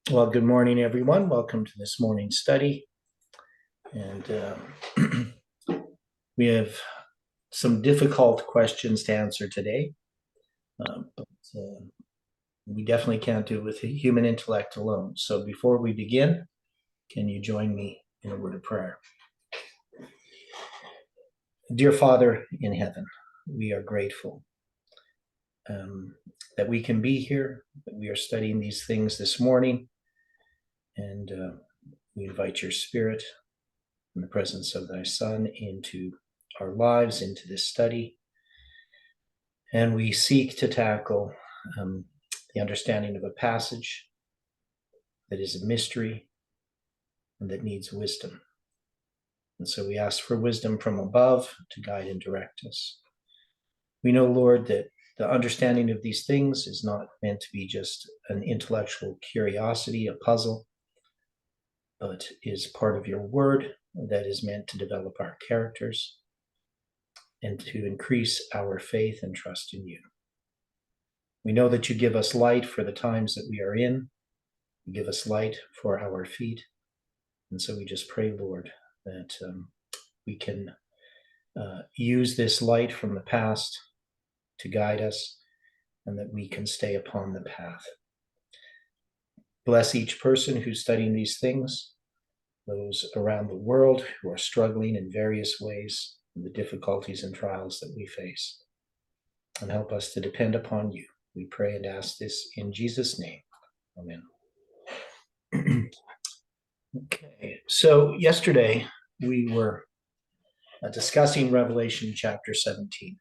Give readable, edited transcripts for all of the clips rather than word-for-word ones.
Well, good morning, everyone. Welcome to this morning's study. And we have some difficult questions to answer today, but we definitely can't do it with the human intellect alone. So before we begin, can you join me in a word of prayer? Dear Father in heaven, we are grateful that we can be here, that we are studying these things this morning, and we invite your Spirit in the presence of thy Son into our lives, into this study. And we seek to tackle the understanding of a passage that is a mystery and that needs wisdom. And so we ask for wisdom from above to guide and direct us. We know, Lord, that the understanding of these things is not meant to be just an intellectual curiosity, a puzzle, but is part of your word that is meant to develop our characters and to increase our faith and trust in you. We know that you give us light for the times that we are in. You give us light for our feet. And so we just pray, Lord, that we can use this light from the past to guide us and that we can stay upon the path. Bless each person who's studying these things, those around the world who are struggling in various ways, in the difficulties and trials that we face. And help us to depend upon you. We pray and ask this in Jesus' name. Amen. Okay, so yesterday we were discussing Revelation chapter 17.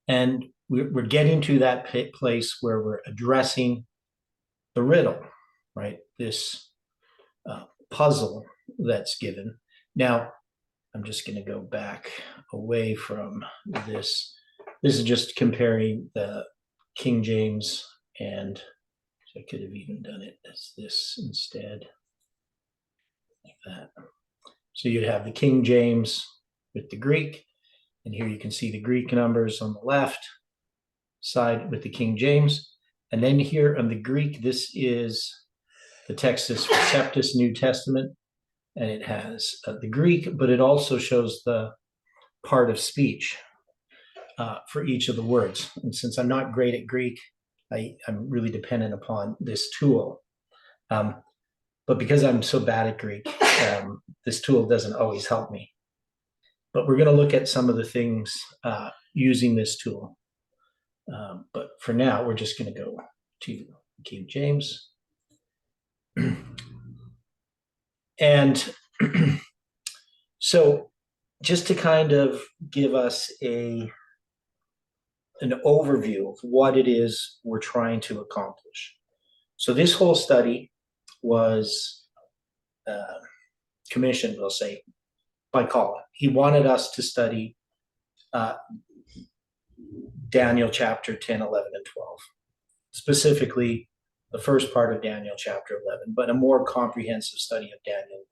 And we're getting to that place where we're addressing the riddle, right? This puzzle that's given. Now, I'm just going to go back away from this. This is just comparing the King James, and I could have even done it as this instead, like that. So you'd have the King James with the Greek, and here you can see the Greek numbers on the left side with the King James. And then here on the Greek, this is the Textus Receptus New Testament, and it has the Greek, but it also shows the part of speech for each of the words. And since I'm not great at Greek, I'm really dependent upon this tool. But because I'm so bad at Greek, this tool doesn't always help me. But we're going to look at some of the things using this tool. But for now, we're just going to go to King James. And so just to kind of give us an overview of what it is we're trying to accomplish. So this whole study was commissioned, we'll say, by Colin. He wanted us to study Daniel chapter 10, 11, and 12, specifically the first part of Daniel chapter 11, but a more comprehensive study of Daniel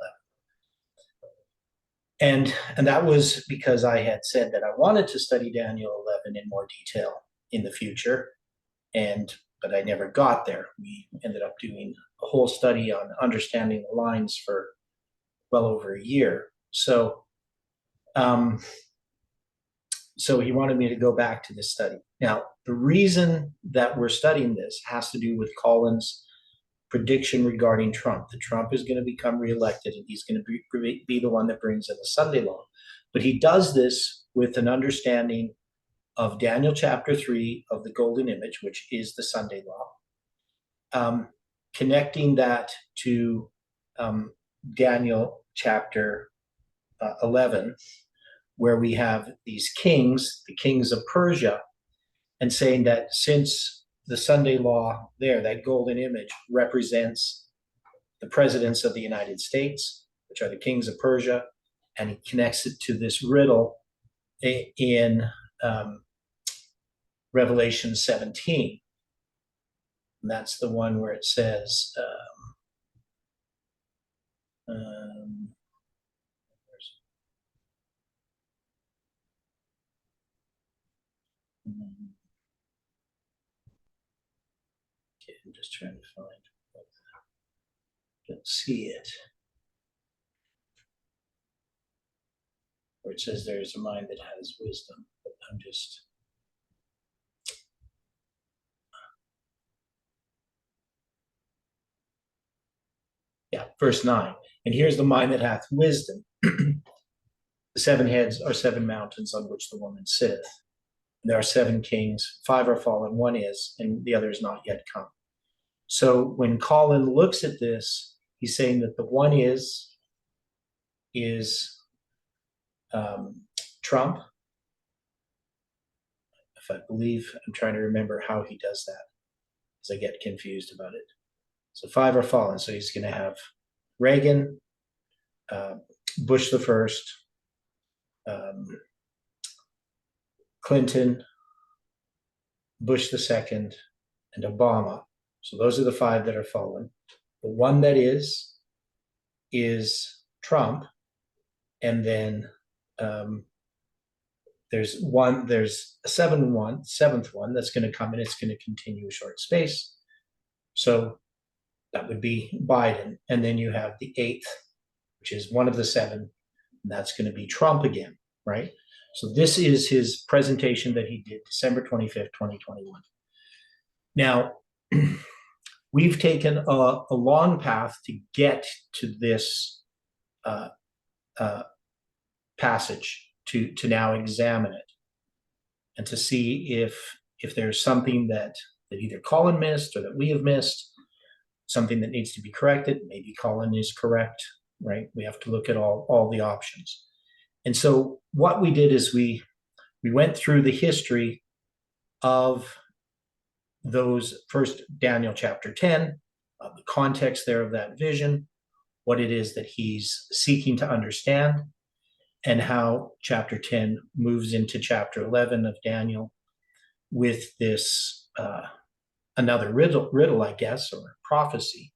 11. And that was because I had said that I wanted to study Daniel 11 in more detail in the future, but I never got there. We ended up doing a whole study on understanding the lines for well over a year. So he wanted me to go back to this study. Now, the reason that we're studying this has to do with Colin's prediction regarding Trump. That Trump is going to become reelected and he's going to be the one that brings in the Sunday law. But he does this with an understanding of Daniel chapter 3 of the golden image, which is the Sunday law, connecting that to Daniel chapter 11, where we have these kings, the kings of Persia, and saying that since the Sunday law there, that golden image, represents the presidents of the United States, which are the kings of Persia, and he connects it to this riddle in Revelation 17. And that's the one where it says, okay, I'm just trying to find Don't see it. Where it says there is a mind that has wisdom, but I'm just. Yeah, verse 9. And here's the mind that hath wisdom. The 7 heads are 7 mountains on which the woman sitteth. And there are 7 kings, 5 are fallen, 1 is, and the other is not yet come. So when Colin looks at this, he's saying that the 1 is Trump. If I believe, I'm trying to remember how he does that, because I get confused about it. So 5 are fallen. So he's going to have Reagan, Bush the first, Clinton, Bush the second, and Obama. So those are the 5 that are fallen. The 1 that is Trump, and then there's a seventh one that's going to come, and it's going to continue a short space. So that would be Biden, and then you have the 8th, which is one of the 7, and that's going to be Trump again, right? So this is his presentation that he did December 25th, 2021. Now, we've taken a long path to get to this passage, to now examine it and to see if there's something that either Colin missed or that we have missed, something that needs to be corrected. Maybe Colin is correct, right? We have to look at all the options. And so what we did is we went through the history of those, first Daniel chapter 10, the context there of that vision, what it is that he's seeking to understand, and how chapter 10 moves into chapter 11 of Daniel with this another riddle, I guess, or prophecy.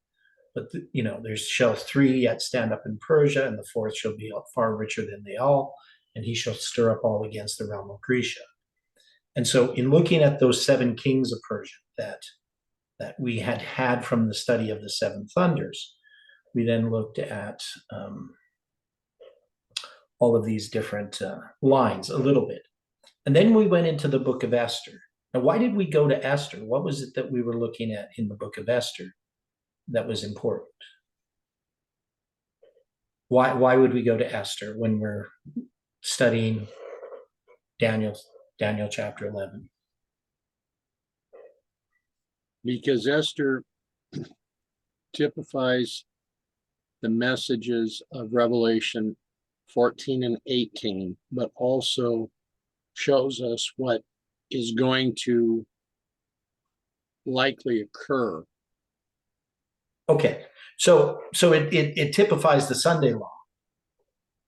But there shall 3 yet stand up in Persia, and the 4th shall be far richer than they all, and he shall stir up all against the realm of Grecia. And so in looking at those 7 kings of Persia that we had from the study of the 7 thunders, we then looked at all of these different lines a little bit. And then we went into the book of Esther. Now, why did we go to Esther? What was it that we were looking at in the book of Esther that was important? Why would we go to Esther when we're studying Daniel chapter 11? Because Esther typifies the messages of Revelation 14 and 18, but also shows us what is going to likely occur. Okay, so it typifies the Sunday law,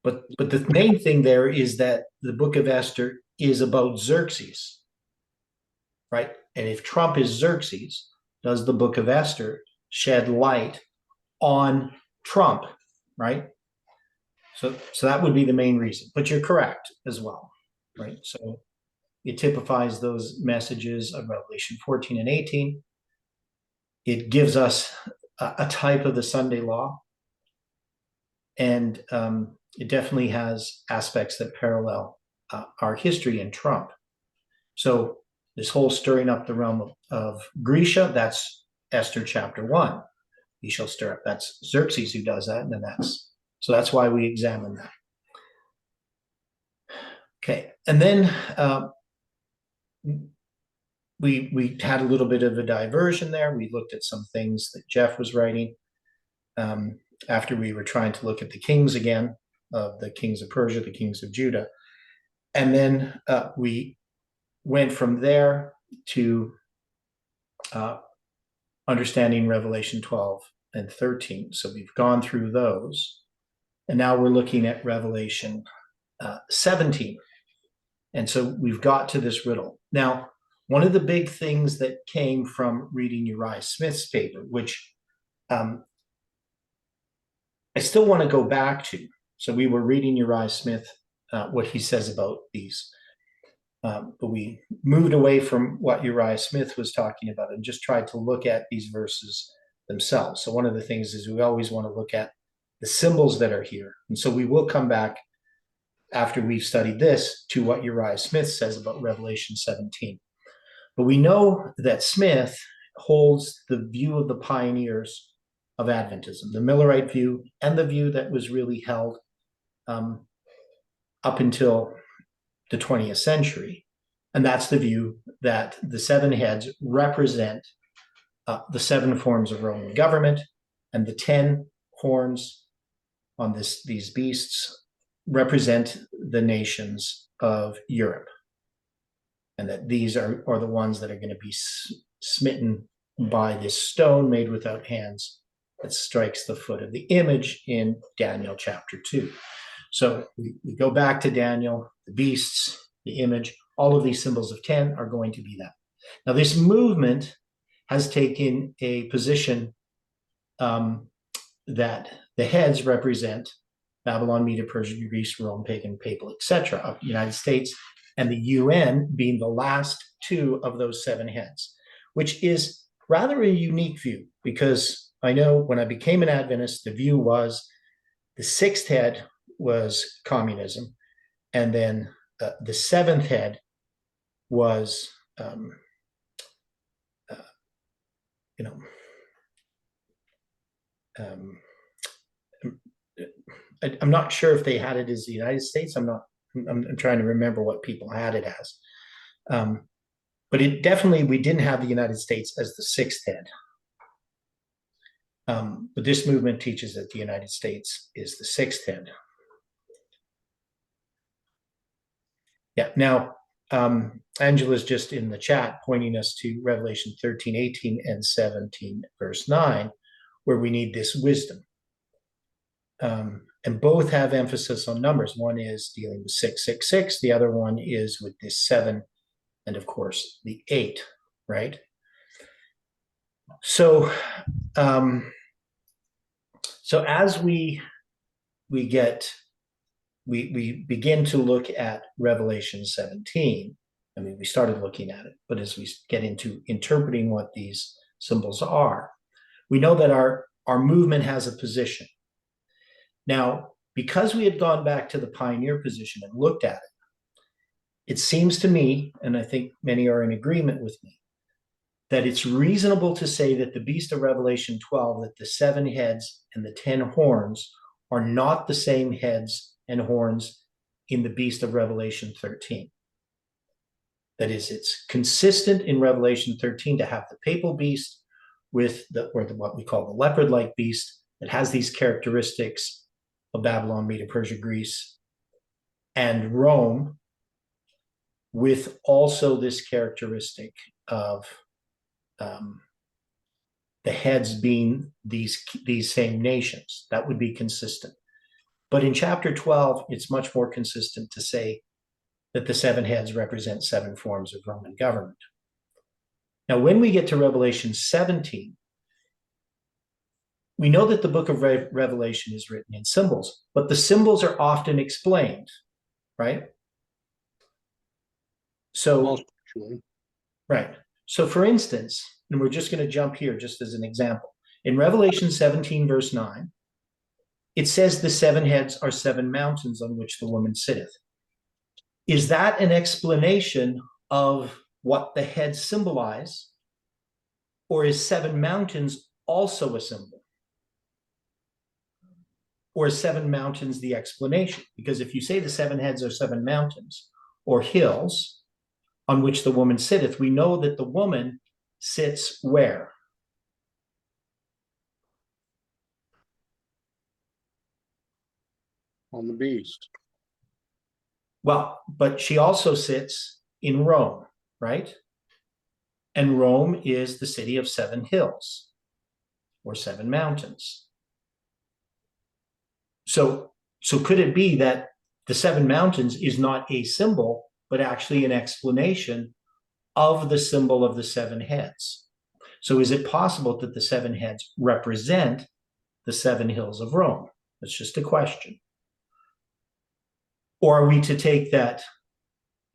but the main thing there is that the book of Esther is about Xerxes, right? And if Trump is Xerxes, does the book of Esther shed light on Trump, right? So that would be the main reason. But you're correct as well, right? So it typifies those messages of Revelation 14 and 18. It gives us a type of the Sunday law, and it definitely has aspects that parallel our history in Trump. So this whole stirring up the realm of Grecia, that's Esther chapter 1. He shall stir up. That's Xerxes who does that, and then that's why we examine that. Okay, and then we had a little bit of a diversion there. We looked at some things that Jeff was writing after we were trying to look at the kings again, of the kings of Persia, the kings of Judah. And then we went from there to understanding Revelation 12 and 13. So we've gone through those. And now we're looking at Revelation 17. And so we've got to this riddle. Now, one of the big things that came from reading Uriah Smith's paper, which I still want to go back to. So we were reading Uriah Smith, what he says about these. But we moved away from what Uriah Smith was talking about and just tried to look at these verses themselves. So one of the things is we always want to look at the symbols that are here. And so we will come back after we've studied this to what Uriah Smith says about Revelation 17. But we know that Smith holds the view of the pioneers of Adventism, the Millerite view, and the view that was really held up until the 20th century. And that's the view that the seven heads represent the seven forms of Roman government, and the 10 horns on these beasts represent the nations of Europe. And that these are the ones that are going to be smitten by this stone made without hands that strikes the foot of the image in Daniel chapter 2. So we go back to Daniel, the beasts, the image, all of these symbols of 10 are going to be that. Now, this movement has taken a position that the heads represent Babylon, Media, Persia, Greece, Rome, pagan, papal, etc., of the United States, and the UN being the last two of those seven heads, which is rather a unique view, because I know when I became an Adventist, the view was the sixth head was communism, and then the seventh head was, I'm not sure if they had it as the United States. I'm trying to remember what people had it as. But it definitely, we didn't have the United States as the sixth head. But this movement teaches that the United States is the sixth head. Yeah, now, Angela's just in the chat pointing us to Revelation 13, 18, and 17, verse 9, where we need this wisdom. And both have emphasis on numbers. One is dealing with 666. The other one is with this 7 and, of course, the 8, right? So, so as we begin to look at Revelation 17, I mean, we started looking at it, but as we get into interpreting what these symbols are, we know that our movement has a position. Now, because we had gone back to the pioneer position and looked at it, it seems to me, and I think many are in agreement with me, that it's reasonable to say that the beast of Revelation 12, that the 7 heads and the 10 horns are not the same heads and horns in the beast of Revelation 13. That is, it's consistent in Revelation 13 to have the papal beast with what we call the leopard-like beast that has these characteristics of Babylon, Media, Persia, Greece, and Rome, with also this characteristic of the heads being these same nations. That would be consistent. But in chapter 12, it's much more consistent to say that the 7 heads represent 7 forms of Roman government. Now, when we get to Revelation 17, we know that the book of Revelation is written in symbols, but the symbols are often explained, right? So, right. So for instance, and we're just going to jump here just as an example. In Revelation 17, verse 9, it says the 7 heads are 7 mountains on which the woman sitteth. Is that an explanation of what the heads symbolize? Or is 7 mountains also a symbol? Or is 7 mountains the explanation? Because if you say the 7 heads are 7 mountains or hills on which the woman sitteth, we know that the woman sits where? On the beast. Well, but she also sits in Rome, right? And Rome is the city of 7 hills or 7 mountains. So could it be that the 7 mountains is not a symbol, but actually an explanation of the symbol of the 7 heads? So is it possible that the 7 heads represent the 7 hills of Rome? That's just a question. Or are we to take that,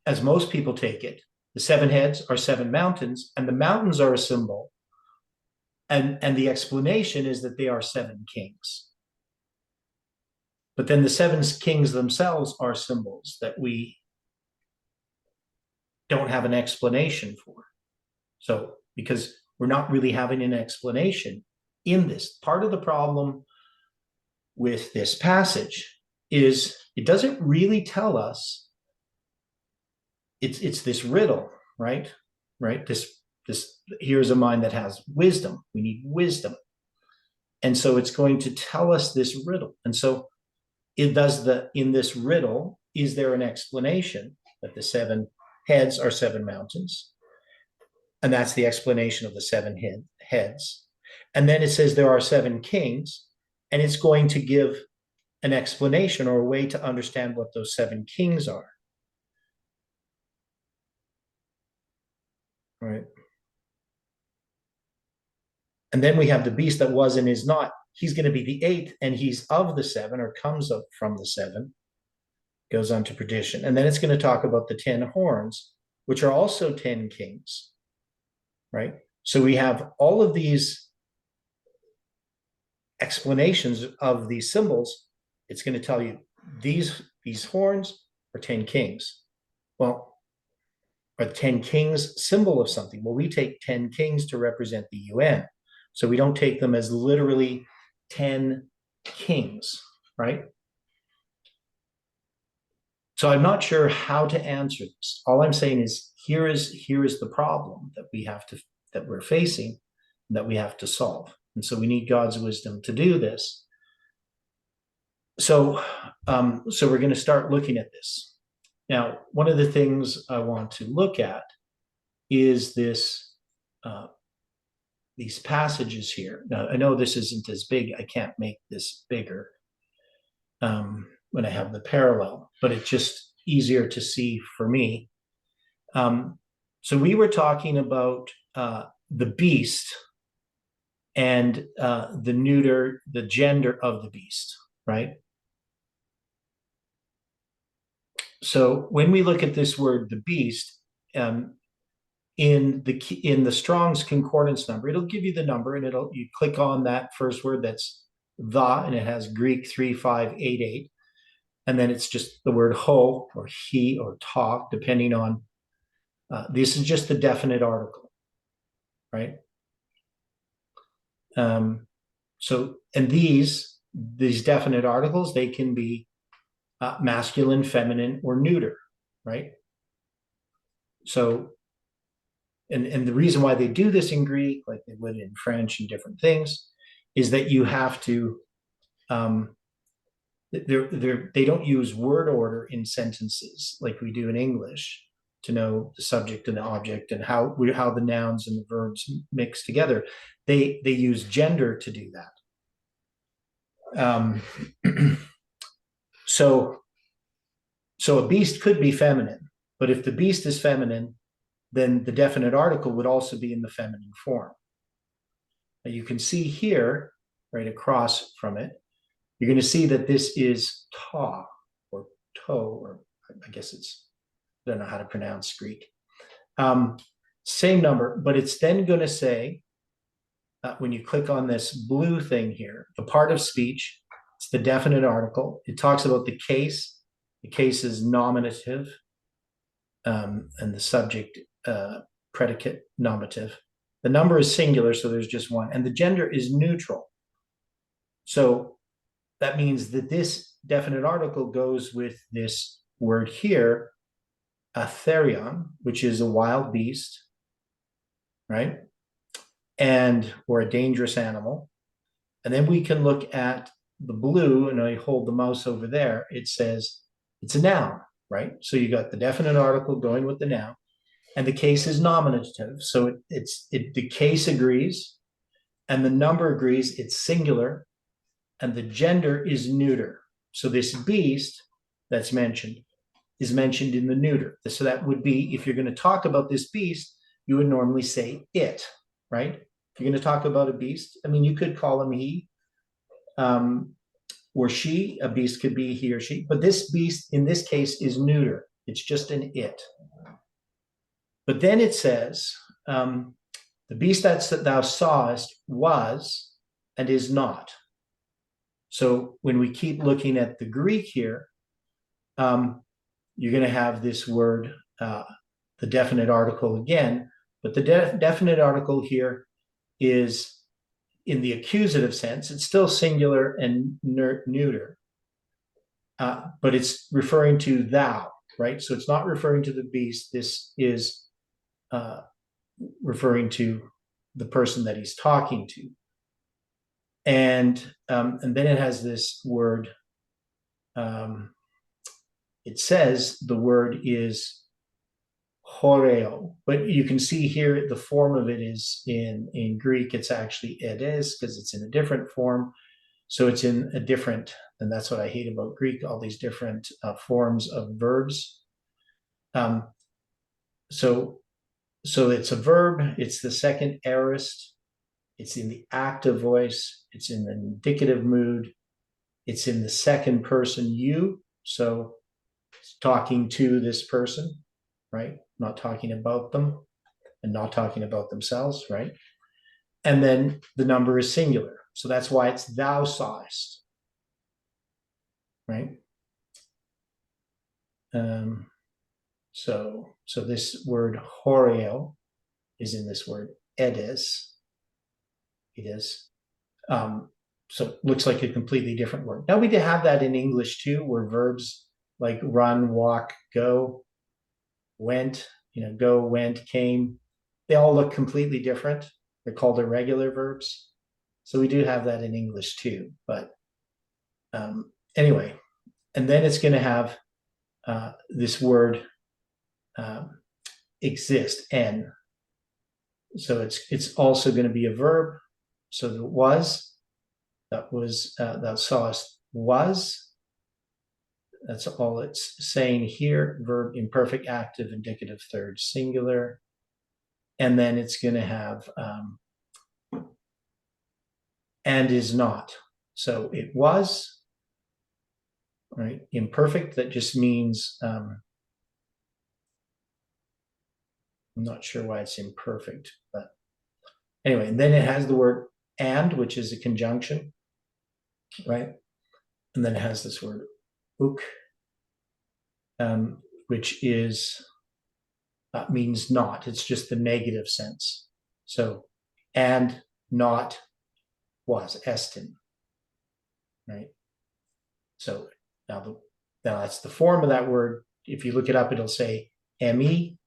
as most people take it, the 7 heads are 7 mountains, and the mountains are a symbol And the explanation is that they are seven kings. But then the seven kings themselves are symbols that we don't have an explanation for. So, because we're not really having an explanation in this. Part of the problem with this passage is it doesn't really tell us. It's this riddle, right? Right? This here's a mind that has wisdom. We need wisdom. And so it's going to tell us this riddle. And so it does in this riddle, is there an explanation that the seven heads are seven mountains? And that's the explanation of the seven heads. And then it says there are seven kings, and it's going to give an explanation or a way to understand what those seven kings are. Right. And then we have the beast that was and is not. He's going to be the eighth, and he's of the seven, or comes up from the seven, goes on to perdition. And then it's going to talk about the 10 horns, which are also 10 kings. Right. So we have all of these explanations of these symbols. It's going to tell you these horns are 10 kings. Well, are 10 kings symbol of something? Well, we take 10 kings to represent the UN. So we don't take them as literally 10 kings, right? So I'm not sure how to answer this. All I'm saying is here is the problem that we're facing, that we have to solve. And so we need God's wisdom to do this. So we're going to start looking at this. Now, one of the things I want to look at is this these passages here. Now, I know this isn't as big. I can't make this bigger when I have the parallel, but it's just easier to see for me. So we were talking about the beast and the gender of the beast, right? So when we look at this word, the beast, in the Strong's concordance number, it'll give you the number, and you click on that first word, that's the, and it has Greek 3588, and then it's just the word ho or he or ta, depending on. This is just the definite article, right? So, and these definite articles, they can be masculine, feminine, or neuter, right? So, and the reason why they do this in Greek, like they would in French and different things, is that you have to, they don't use word order in sentences like we do in English to know the subject and the object and how the nouns and the verbs mix together. They use gender to do that. So a beast could be feminine, but if the beast is feminine, then the definite article would also be in the feminine form. Now you can see here, right across from it, you're going to see that this is ta or to, or I guess I don't know how to pronounce Greek. Same number, but it's then going to say, when you click on this blue thing here, the part of speech, it's the definite article. It talks about the case. The case is nominative, and the subject predicate nominative. The number is singular, so there's just one, and the gender is neutral. So that means that this definite article goes with this word here, atherion, which is a wild beast, right? Or a dangerous animal. And then we can look at the blue, and I hold the mouse over there. It says it's a noun, right? So you got the definite article going with the noun, and the case is nominative. So the case agrees, and the number agrees. It's singular, and the gender is neuter. So this beast that's mentioned is mentioned in the neuter. So that would be, if you're going to talk about this beast, you would normally say it, right? If you're going to talk about a beast, I mean, you could call him he or she. A beast could be he or she, but this beast in this case is neuter. It's just an it. But then it says, The beast that thou sawest was and is not. So when we keep looking at the Greek here, you're going to have this word, the definite article again, but the definite article here is in the accusative sense. It's still singular and neuter, but it's referring to thou, right? So it's not referring to the beast. This is referring to the person that he's talking to. And then it has this word. It says the word is horeo, but you can see here the form of it is in Greek. It's actually edes because it's in a different form. So it's in a different, and that's what I hate about Greek, all these different forms of verbs. So it's a verb. It's the second aorist. It's in the active voice. It's in the indicative mood. It's in the second person you. So it's talking to this person, right? Not talking about them and not talking about themselves, right? And then the number is singular. So that's why it's thou sawest, right? So this word horeo is in this word edes. It is. So it looks like a completely different word. Now we have that in English too, where verbs like run, walk, go, went, go, went, came, they all look completely different. They're called irregular verbs. So we do have that in English too. But anyway, and then it's going to have this word exist, n. So it's also going to be a verb. So the was, that was, thou sawest was. That's all it's saying here. Verb imperfect, active, indicative, third, singular. And then it's going to have and is not. So it was, right? Imperfect, that just means, I'm not sure why it's imperfect, but anyway, and then it has the word and, which is a conjunction, right? And then it has this word uk, which is means not. It's just the negative sense. So and not was estin, right? So now that's the form of that word. If you look it up, it'll say me,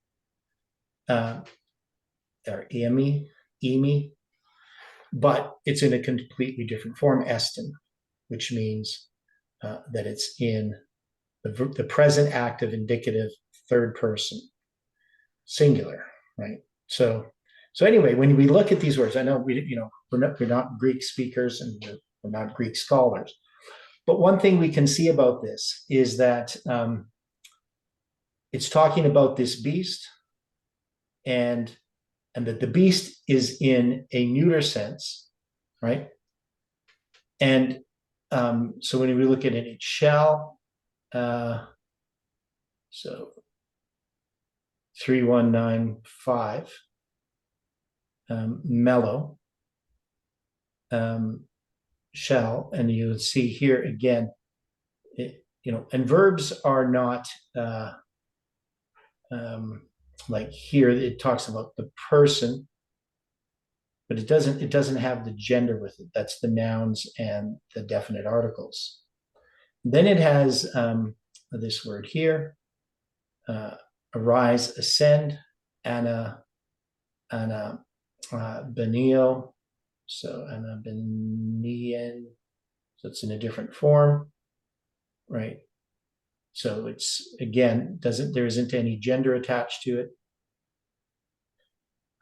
or emi, but it's in a completely different form, estin, which means that it's in the present active indicative third person singular, right? So anyway, when we look at these words, I know we're not Greek speakers and we're not Greek scholars, but one thing we can see about this is that it's talking about this beast, and that the beast is in a neuter sense, right? And so when we look at it, it shall. So 3195, mellow, shall, and you'll see here again, and verbs are not like here it talks about the person, but it doesn't have the gender with it. That's the nouns and the definite articles. Then it has this word here, arise, ascend, Anna benio, so Anna benien, so it's in a different form, right? So it's, again, there isn't any gender attached to it.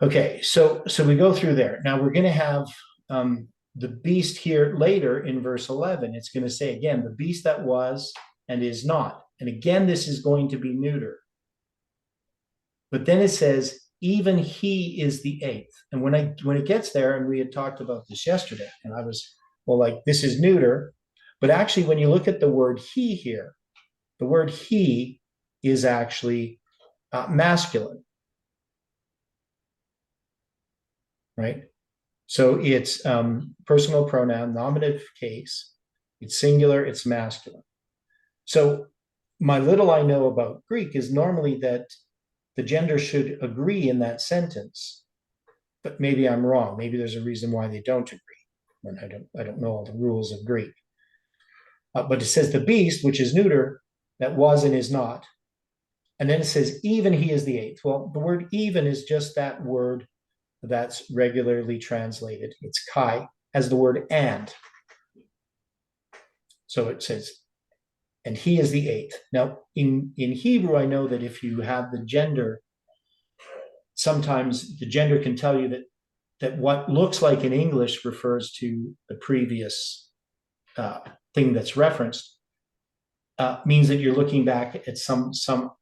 Okay, so we go through there. Now we're going to have the beast here later in verse 11. It's going to say again, the beast that was and is not. And again, this is going to be neuter. But then it says, even he is the eighth. And when it gets there, and we had talked about this yesterday, and I was, well, like, this is neuter. But actually, when you look at the word he here, the word he is actually masculine. right? So it's personal pronoun, nominative case, it's singular, it's masculine. So my little I know about Greek is normally that the gender should agree in that sentence, but maybe I'm wrong. Maybe there's a reason why they don't agree. And I don't know all the rules of Greek. But it says the beast, which is neuter, that was and is not. And then it says even he is the eighth. Well, the word even is just that word that's regularly translated. It's kai as the word and. So it says, and he is the eighth. Now, in Hebrew, I know that if you have the gender, sometimes the gender can tell you that what looks like in English refers to the previous thing that's referenced, means that you're looking back at some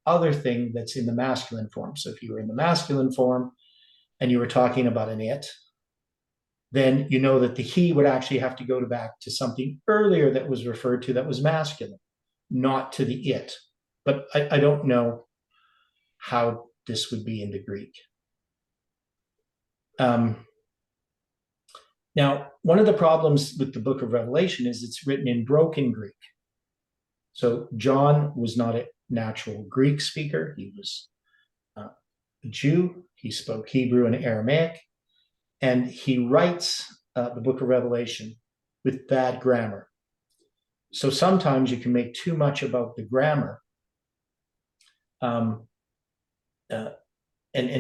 other thing that's in the masculine form. So if you were in the masculine form and you were talking about an it, then you know that the he would actually have to go back to something earlier that was referred to that was masculine, not to the it. But I don't know how this would be in the Greek. Now, one of the problems with the book of Revelation is it's written in broken Greek. So John was not a natural Greek speaker. He was a Jew. He spoke Hebrew and Aramaic. And he writes the book of Revelation with bad grammar. So sometimes you can make too much about the grammar and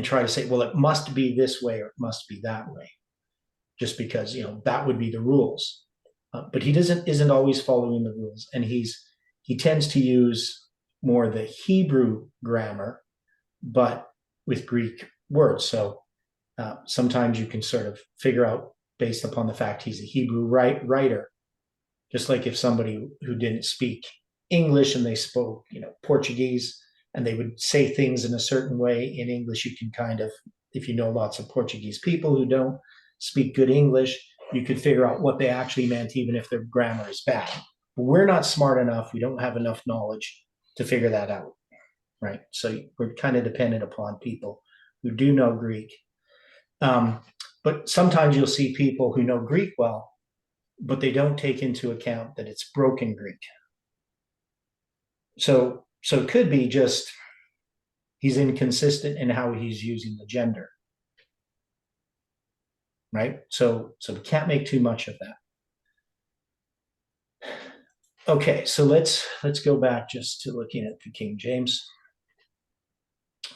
try to say, well, it must be this way or it must be that way, just because, that would be the rules. But he isn't always following the rules. And he tends to use more the Hebrew grammar, but with Greek words. So sometimes you can sort of figure out based upon the fact he's a Hebrew writer, just like if somebody who didn't speak English and they spoke, Portuguese, and they would say things in a certain way in English, you can kind of, if you know lots of Portuguese people who don't speak good English, you could figure out what they actually meant, even if their grammar is bad. But we're not smart enough. We don't have enough knowledge to figure that out, right? So we're kind of dependent upon people who do know Greek. But sometimes you'll see people who know Greek well, but they don't take into account that it's broken Greek. So it could be just he's inconsistent in how he's using the gender, right? So we can't make too much of that. Okay, so let's go back just to looking at the King James.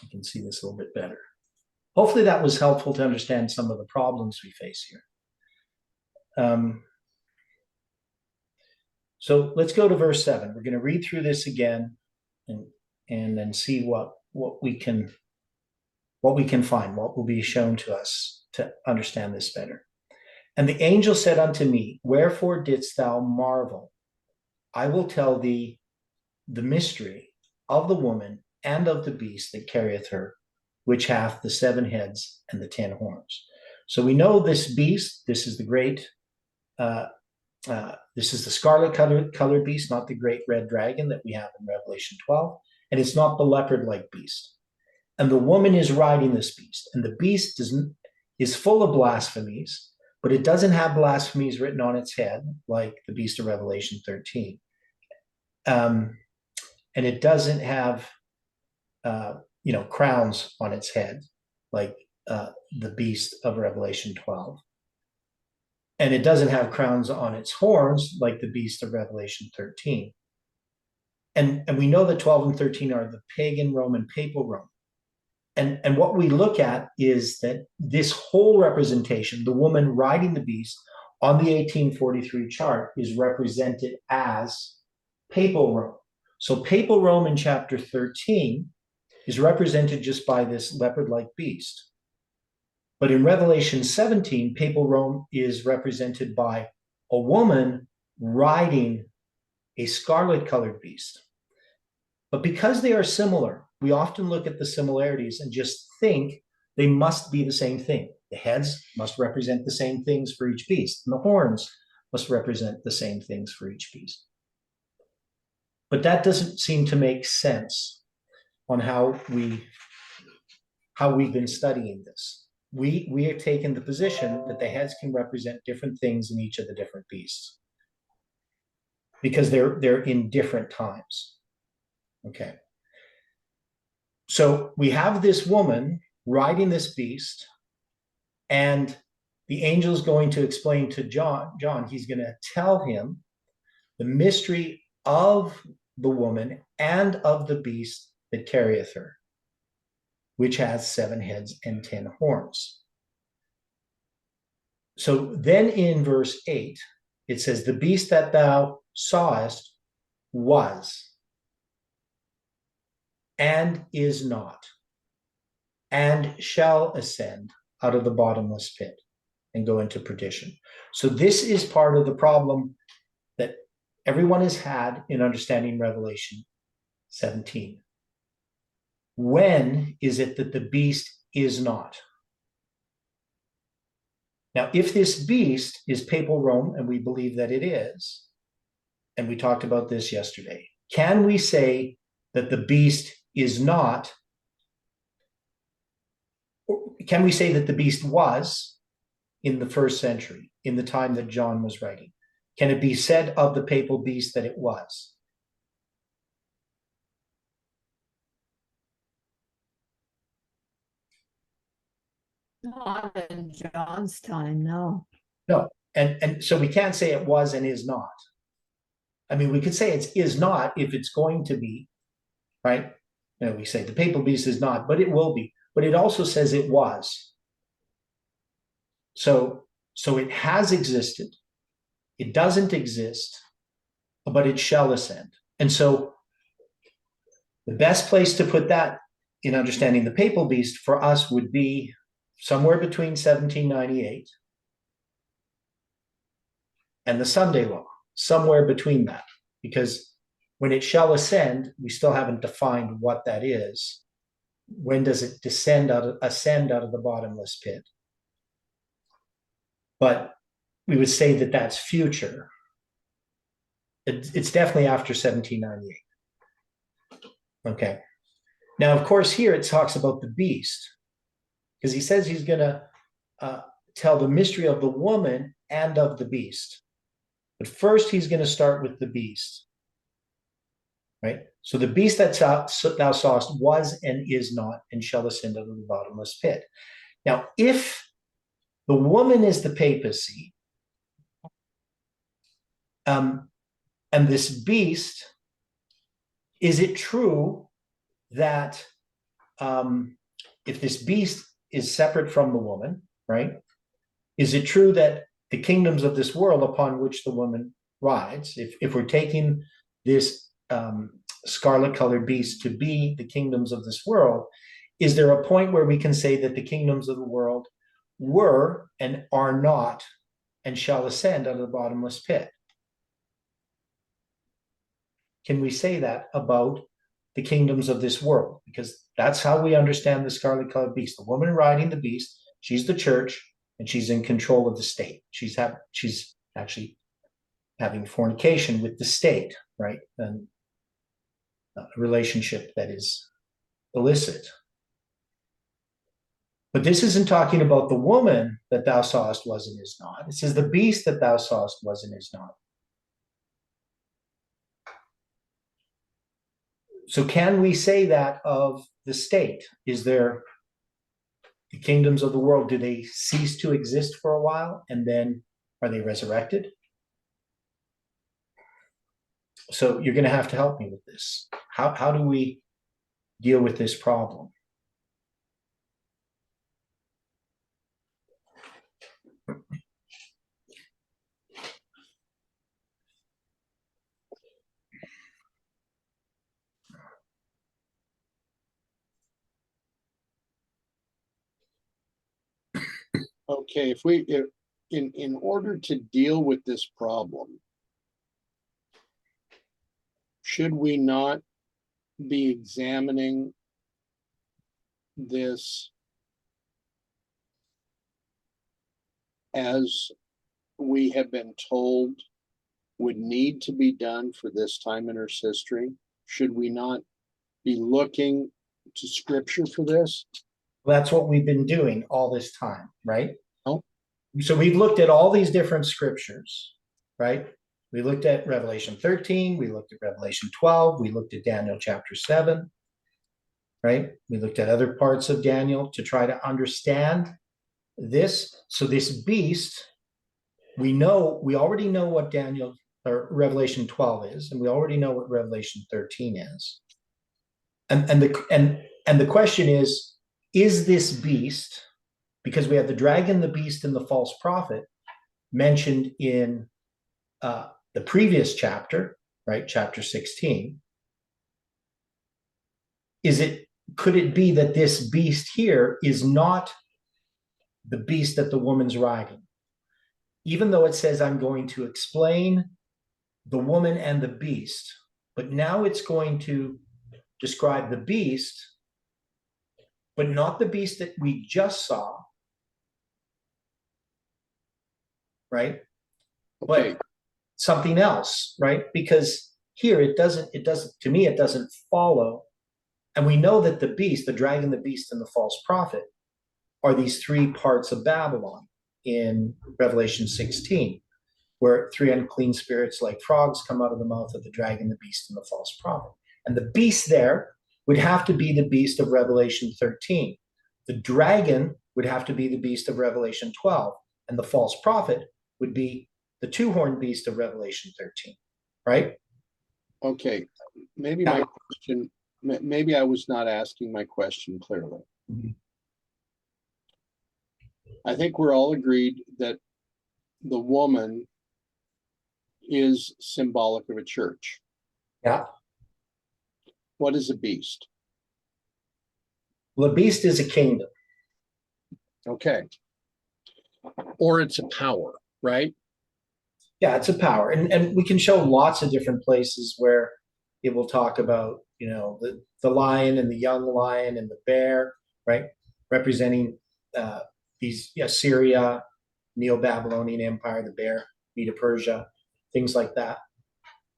You can see this a little bit better. Hopefully that was helpful to understand some of the problems we face here. So let's go to verse 7. We're going to read through this again and then see what we can find, what will be shown to us to understand this better. And the angel said unto me, wherefore didst thou marvel? I will tell thee the mystery of the woman and of the beast that carrieth her, which hath the 7 heads and the 10 horns. So we know this beast, this is the great, this is the scarlet colored beast, not the great red dragon that we have in Revelation 12. And it's not the leopard-like beast. And the woman is riding this beast. And the beast is full of blasphemies, but it doesn't have blasphemies written on its head, like the beast of Revelation 13. And it doesn't have, crowns on its head, like the beast of Revelation 12. And it doesn't have crowns on its horns, like the beast of Revelation 13. And we know that 12 and 13 are the pagan Roman, papal Rome. And what we look at is that this whole representation, the woman riding the beast on the 1843 chart, is represented as papal Rome. So papal Rome in chapter 13 is represented just by this leopard-like beast. But in Revelation 17, papal Rome is represented by a woman riding a scarlet-colored beast. But because they are similar, we often look at the similarities and just think they must be the same thing. The heads must represent the same things for each beast, and the horns must represent the same things for each beast. But that doesn't seem to make sense on how we've been studying this. we have taken the position that the heads can represent different things in each of the different beasts because they're in different times. Okay. So we have this woman riding this beast, and the angel's going to explain to John, he's going to tell him the mystery of the woman and of the beast that carrieth her, which has 7 heads and 10 horns. So then in verse 8, it says, the beast that thou sawest was and is not, and shall ascend out of the bottomless pit and go into perdition. So this is part of the problem that everyone has had in understanding Revelation 17. When is it that the beast is not? Now, if this beast is papal Rome, and we believe that it is, and we talked about this yesterday, can we say that the beast is not, or can we say that the beast was in the 1st century, in the time that John was writing? Can it be said of the papal beast that it was? Not in John's time, no. No. And so we can't say it was and is not. I mean, we could say it is not if it's going to be, right? We say the papal beast is not, but it will be. But it also says it was. So it has existed. It doesn't exist, but it shall ascend. And so the best place to put that in understanding the papal beast for us would be somewhere between 1798 and the Sunday law, somewhere between that, because when it shall ascend, we still haven't defined what that is. When does it ascend out of the bottomless pit? But we would say that that's future. It's definitely after 1798. Okay. Now, of course, here it talks about the beast, because he says he's going to tell the mystery of the woman and of the beast. But first, he's going to start with the beast. Right? So the beast that thou sawest was and is not, and shall ascend out of the bottomless pit. Now, if the woman is the papacy, and this beast, is it true that if this beast is separate from the woman, right? Is it true that the kingdoms of this world upon which the woman rides, if we're taking this scarlet colored beast to be the kingdoms of this world, is there a point where we can say that the kingdoms of the world were and are not and shall ascend out of the bottomless pit? Can we say that about the kingdoms of this world? Because that's how we understand the scarlet colored beast. The woman riding the beast, she's the church, and she's in control of the state. She's actually having fornication with the state, right? And a relationship that is illicit. But this isn't talking about the woman that thou sawest was and is not. It says the beast that thou sawest was and is not. So can we say that of the state? Is there the kingdoms of the world, do they cease to exist for a while and then are they resurrected? So you're going to have to help me with this. How do we deal with this problem? Okay, in order to deal with this problem, should we not be examining this as we have been told would need to be done for this time in Earth's history? Should we not be looking to scripture for this? That's what we've been doing all this time, right? Oh. So we've looked at all these different scriptures, right? We looked at Revelation 13, we looked at Revelation 12, we looked at Daniel chapter 7, right? We looked at other parts of Daniel to try to understand this. So this beast, we already know what Daniel or Revelation 12 is, and we already know what Revelation 13 is. And the question is this beast, because we have the dragon, the beast, and the false prophet mentioned in the previous chapter, right? Chapter 16. Could it be that this beast here is not the beast that the woman's riding? Even though it says I'm going to explain the woman and the beast, but now it's going to describe the beast, but not the beast that we just saw, right? Okay. But something else, right? Because here it doesn't, to me, it doesn't follow. And we know that the beast, the dragon, the beast, and the false prophet are these three parts of Babylon in Revelation 16, where three unclean spirits like frogs come out of the mouth of the dragon, the beast, and the false prophet. And the beast there would have to be the beast of Revelation 13. The dragon would have to be the beast of Revelation 12. And the false prophet would be the two-horned beast of Revelation 13, right? Okay. Maybe my question, maybe I was not asking my question clearly. Mhm. I think we're all agreed that the woman is symbolic of a church. Yeah. What is a beast? Well, the beast is a kingdom. Okay. Or it's a power, right? Yeah, it's a power. And we can show lots of different places where it will talk about, the lion and the young lion and the bear, right? Representing these Syria, Neo-Babylonian Empire, the bear, Medo-Persia, things like that.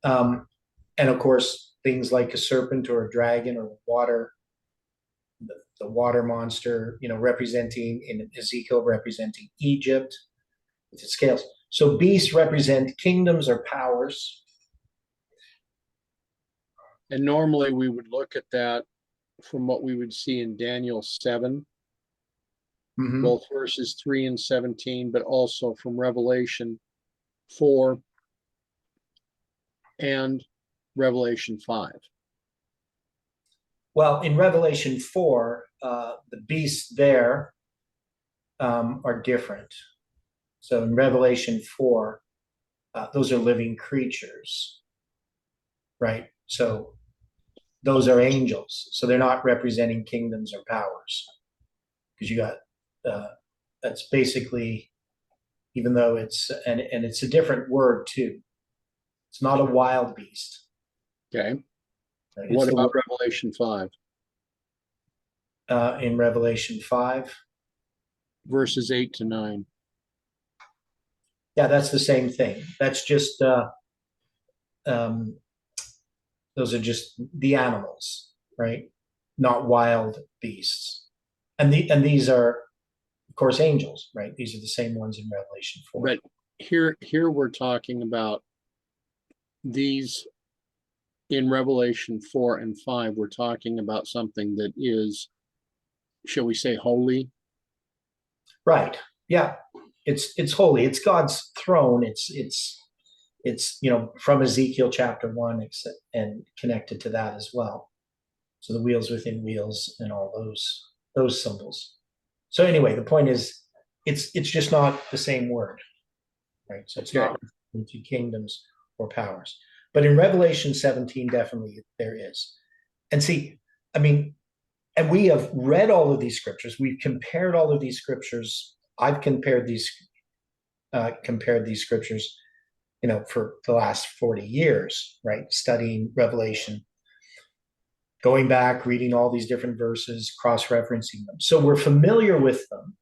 And of course, things like a serpent or a dragon or water, the water monster, representing in Ezekiel, representing Egypt with its scales. So beasts represent kingdoms or powers. And normally we would look at that from what we would see in Daniel 7, both verses 3 and 17, but also from Revelation 4 and Revelation 5. Well, in Revelation 4, the beasts there are different. So in Revelation 4, those are living creatures, right? So those are angels. So they're not representing kingdoms or powers. Because you got, that's basically, even though and it's a different word too. It's not a wild beast. Okay. Right? What about Revelation 5? In Revelation 5? Verses 8 to 9. Yeah, that's the same thing. That's just, those are just the animals, right? Not wild beasts. And these are, of course, angels, right? These are the same ones in Revelation 4. But here we're talking about these in Revelation 4 and 5. We're talking about something that is, shall we say, holy? Right. Yeah. It's holy. It's God's throne. It's from Ezekiel chapter 1 and connected to that as well. So the wheels within wheels and all those symbols. So anyway, the point is, it's just not the same word, right? So it's not into kingdoms or powers. But in Revelation 17, definitely there is. And see, I mean, and we have read all of these scriptures. We've compared all of these scriptures. I've compared these scriptures, for the last 40 years, right? Studying Revelation, going back, reading all these different verses, cross-referencing them. So we're familiar with them,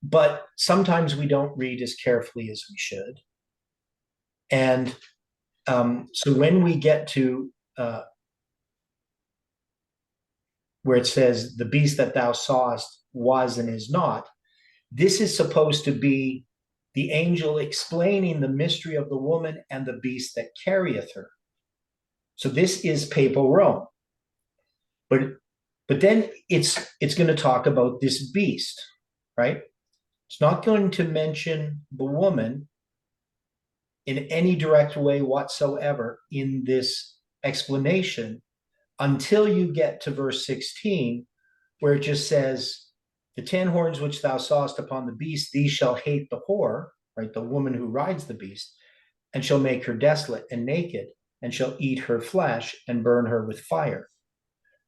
but sometimes we don't read as carefully as we should. And so when we get to where it says, the beast that thou sawest was and is not, this is supposed to be the angel explaining the mystery of the woman and the beast that carrieth her. So this is papal Rome. But then it's going to talk about this beast, right? It's not going to mention the woman in any direct way whatsoever in this explanation until you get to verse 16, where it just says, the 10 horns which thou sawest upon the beast, these shall hate the whore, right? The woman who rides the beast, and shall make her desolate and naked, and shall eat her flesh and burn her with fire.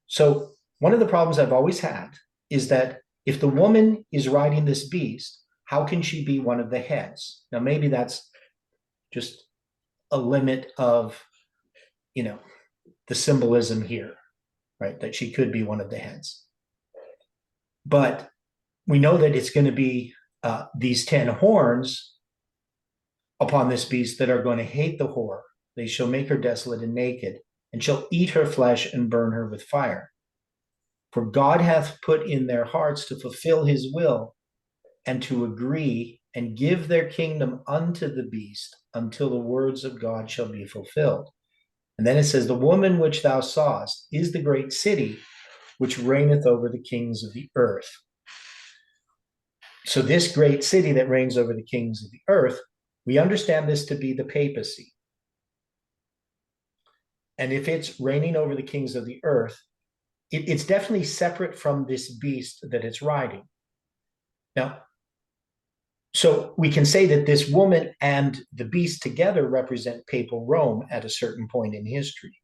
So one of the problems I've always had is that if the woman is riding this beast, how can she be one of the heads? Now, maybe that's just a limit of, the symbolism here, right? That she could be one of the heads. But we know that it's going to be these 10 horns upon this beast that are going to hate the whore. They shall make her desolate and naked, and shall eat her flesh and burn her with fire. For God hath put in their hearts to fulfill his will, and to agree and give their kingdom unto the beast until the words of God shall be fulfilled. And then it says, the woman which thou sawest is the great city which reigneth over the kings of the earth. So this great city that reigns over the kings of the earth, we understand this to be the papacy. And if it's reigning over the kings of the earth, it's definitely separate from this beast that it's riding. Now, so we can say that this woman and the beast together represent papal Rome at a certain point in history.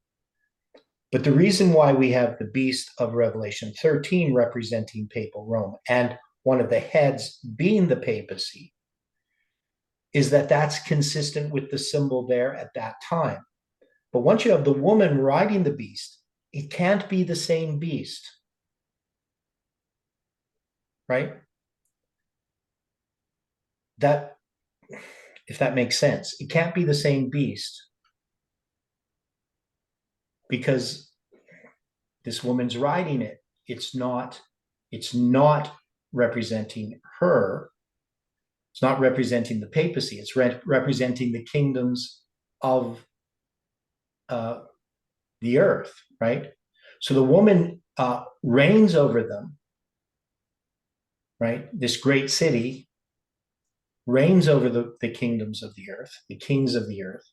But the reason why we have the beast of Revelation 13 representing papal Rome and one of the heads being the papacy is that that's consistent with the symbol there at that time. But once you have the woman riding the beast, it can't be the same beast, right? That, if that makes sense, it can't be the same beast because this woman's riding it. It's not representing her. It's not representing the papacy. It's representing the kingdoms of the earth, right? So the woman reigns over them, right? This great city reigns over the kingdoms of the earth, the kings of the earth.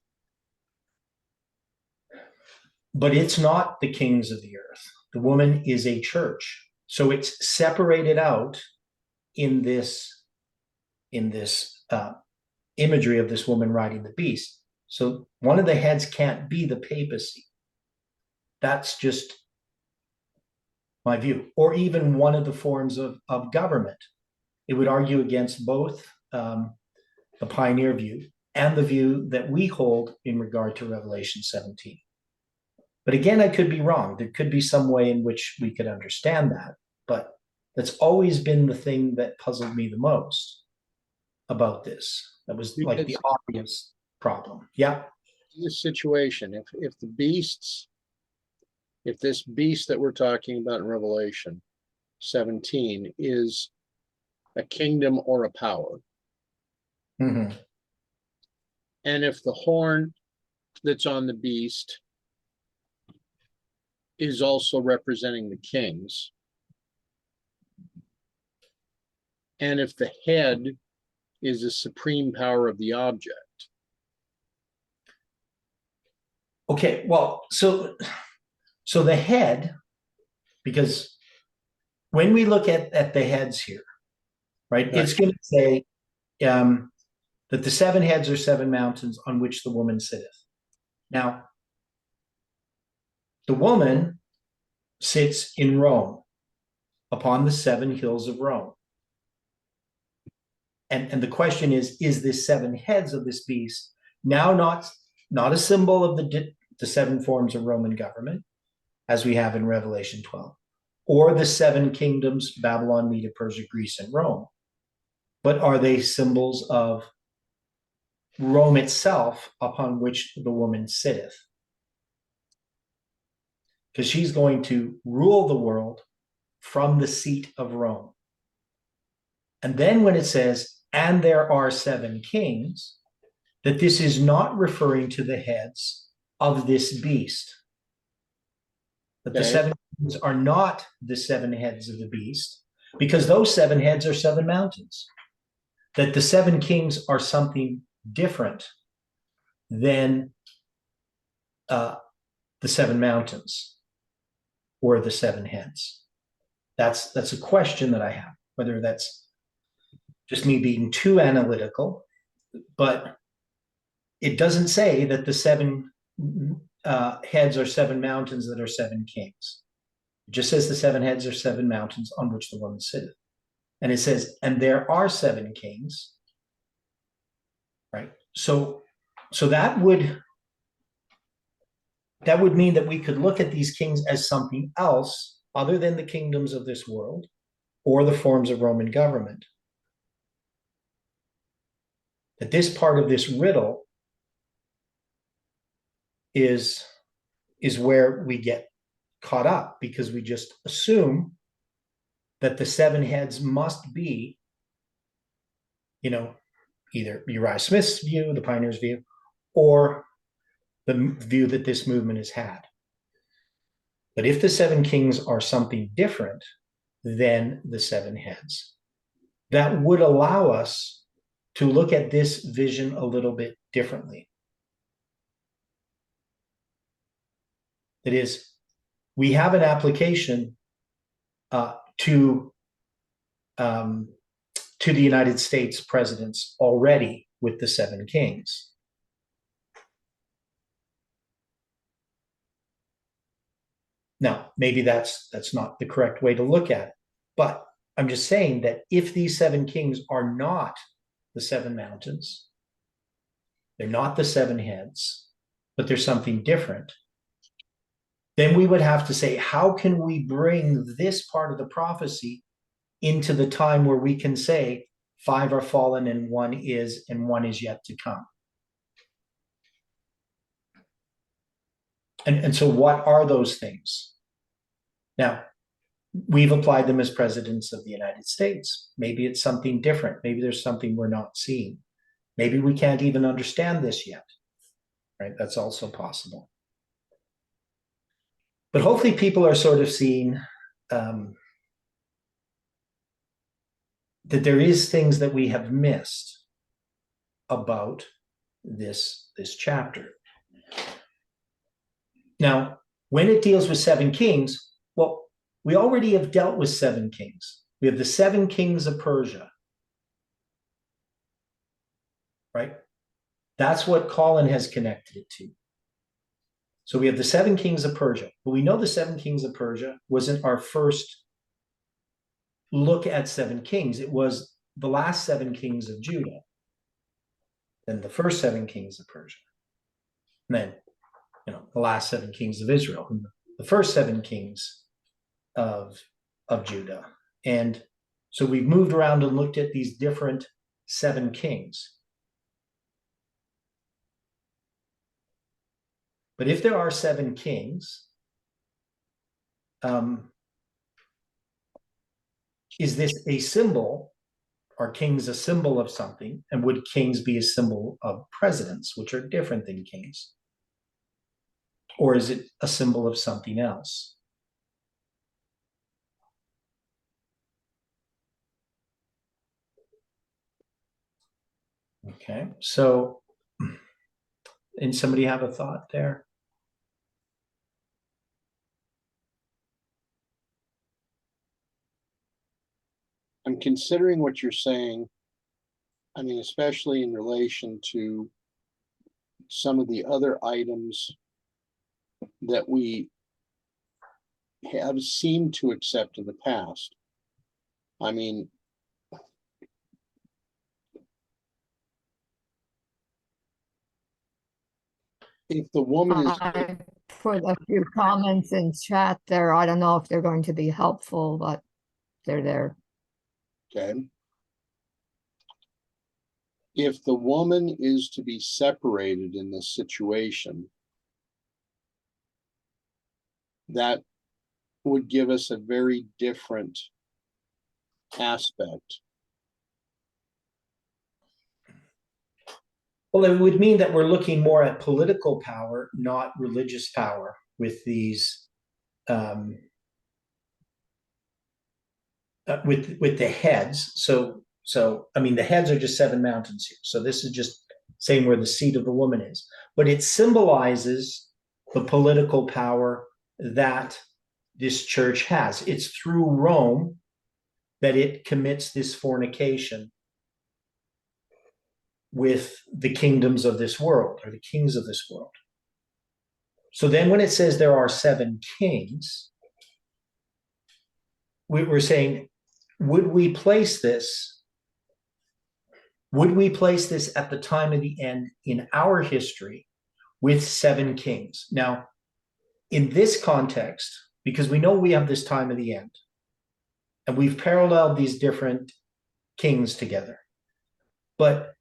But it's not the kings of the earth. The woman is a church. So it's separated out in this imagery of this woman riding the beast. So one of the heads can't be the papacy. That's just my view. Or even one of the forms of government. It would argue against both the pioneer view and the view that we hold in regard to Revelation 17. But again, I could be wrong. There could be some way in which we could understand that. But that's always been the thing that puzzled me the most about this. That was like the obvious problem. Yeah. This situation, if this beast that we're talking about in Revelation 17 is a kingdom or a power, Mm-hmm. and if the horn that's on the beast is also representing the kings, and if the head is the supreme power of the object. Okay, well, so the head, because when we look at the heads here, right, it's going to say that the 7 heads are 7 mountains on which the woman sitteth. Now, the woman sits in Rome upon the 7 hills of Rome. And the question is this 7 heads of this beast now not a symbol of the 7 forms of Roman government, as we have in Revelation 12, or the 7 kingdoms, Babylon, Media, Persia, Greece, and Rome, but are they symbols of Rome itself upon which the woman sitteth? Because she's going to rule the world from the seat of Rome. And then when it says, and there are 7 kings, that this is not referring to the heads of this beast. That the 7 kings are not the 7 heads of the beast, because those 7 heads are 7 mountains. That the 7 kings are something different than the 7 mountains or the 7 heads. That's a question that I have, whether that's just me being too analytical, but it doesn't say that the 7 heads are 7 mountains that are 7 kings. It just says the 7 heads are 7 mountains on which the woman sitteth. And it says, and there are 7 kings, right? So that would mean that we could look at these kings as something else other than the kingdoms of this world or the forms of Roman government. That this part of this riddle is where we get caught up, because we just assume that the 7 heads must be, either Uriah Smith's view, the pioneer's view, or the view that this movement has had. But if the 7 kings are something different than the 7 heads, that would allow us to look at this vision a little bit differently. That is, we have an application to the United States presidents already with the 7 kings. Now, maybe that's not the correct way to look at it, but I'm just saying that if these 7 kings are not the 7 mountains, they're not the 7 heads, but they're something different, then we would have to say, how can we bring this part of the prophecy into the time where we can say 5 are fallen and 1 is yet to come? And so what are those things? Now, we've applied them as presidents of the United States. Maybe it's something different. Maybe there's something we're not seeing. Maybe we can't even understand this yet, right? That's also possible. But hopefully people are sort of seeing that there is things that we have missed about this chapter. Now, when it deals with 7 kings, well, we already have dealt with 7 kings. We have the 7 kings of Persia, right? That's what Colin has connected it to. So we have the 7 kings of Persia, but we know the 7 kings of Persia wasn't our first look at 7 kings. It was the last 7 kings of Judah, then the first 7 kings of Persia, and then the last 7 kings of Israel, and the first 7 kings of Judah. And so we've moved around and looked at these different 7 kings. But if there are 7 kings, is this a symbol? Are kings a symbol of something? And would kings be a symbol of presidents, which are different than kings? Or is it a symbol of something else? Okay, so, and somebody have a thought there? I'm considering what you're saying. I mean, especially in relation to some of the other items that we have seemed to accept in the past. I mean, if the woman is... I put a few comments in chat there. I don't know if they're going to be helpful, but they're there. Okay. If the woman is to be separated in this situation, that would give us a very different aspect. Well, it would mean that we're looking more at political power, not religious power, with these with the heads. So I mean, the heads are just 7 mountains here. So this is just saying where the seat of the woman is, but it symbolizes the political power that this church has. It's through Rome that it commits this fornication with the kingdoms of this world, or the kings of this world. So then when it says there are 7 kings, we're saying, would we place this at the time of the end in our history with 7 kings? Now, in this context, because we know we have this time of the end, and we've paralleled these different kings together, but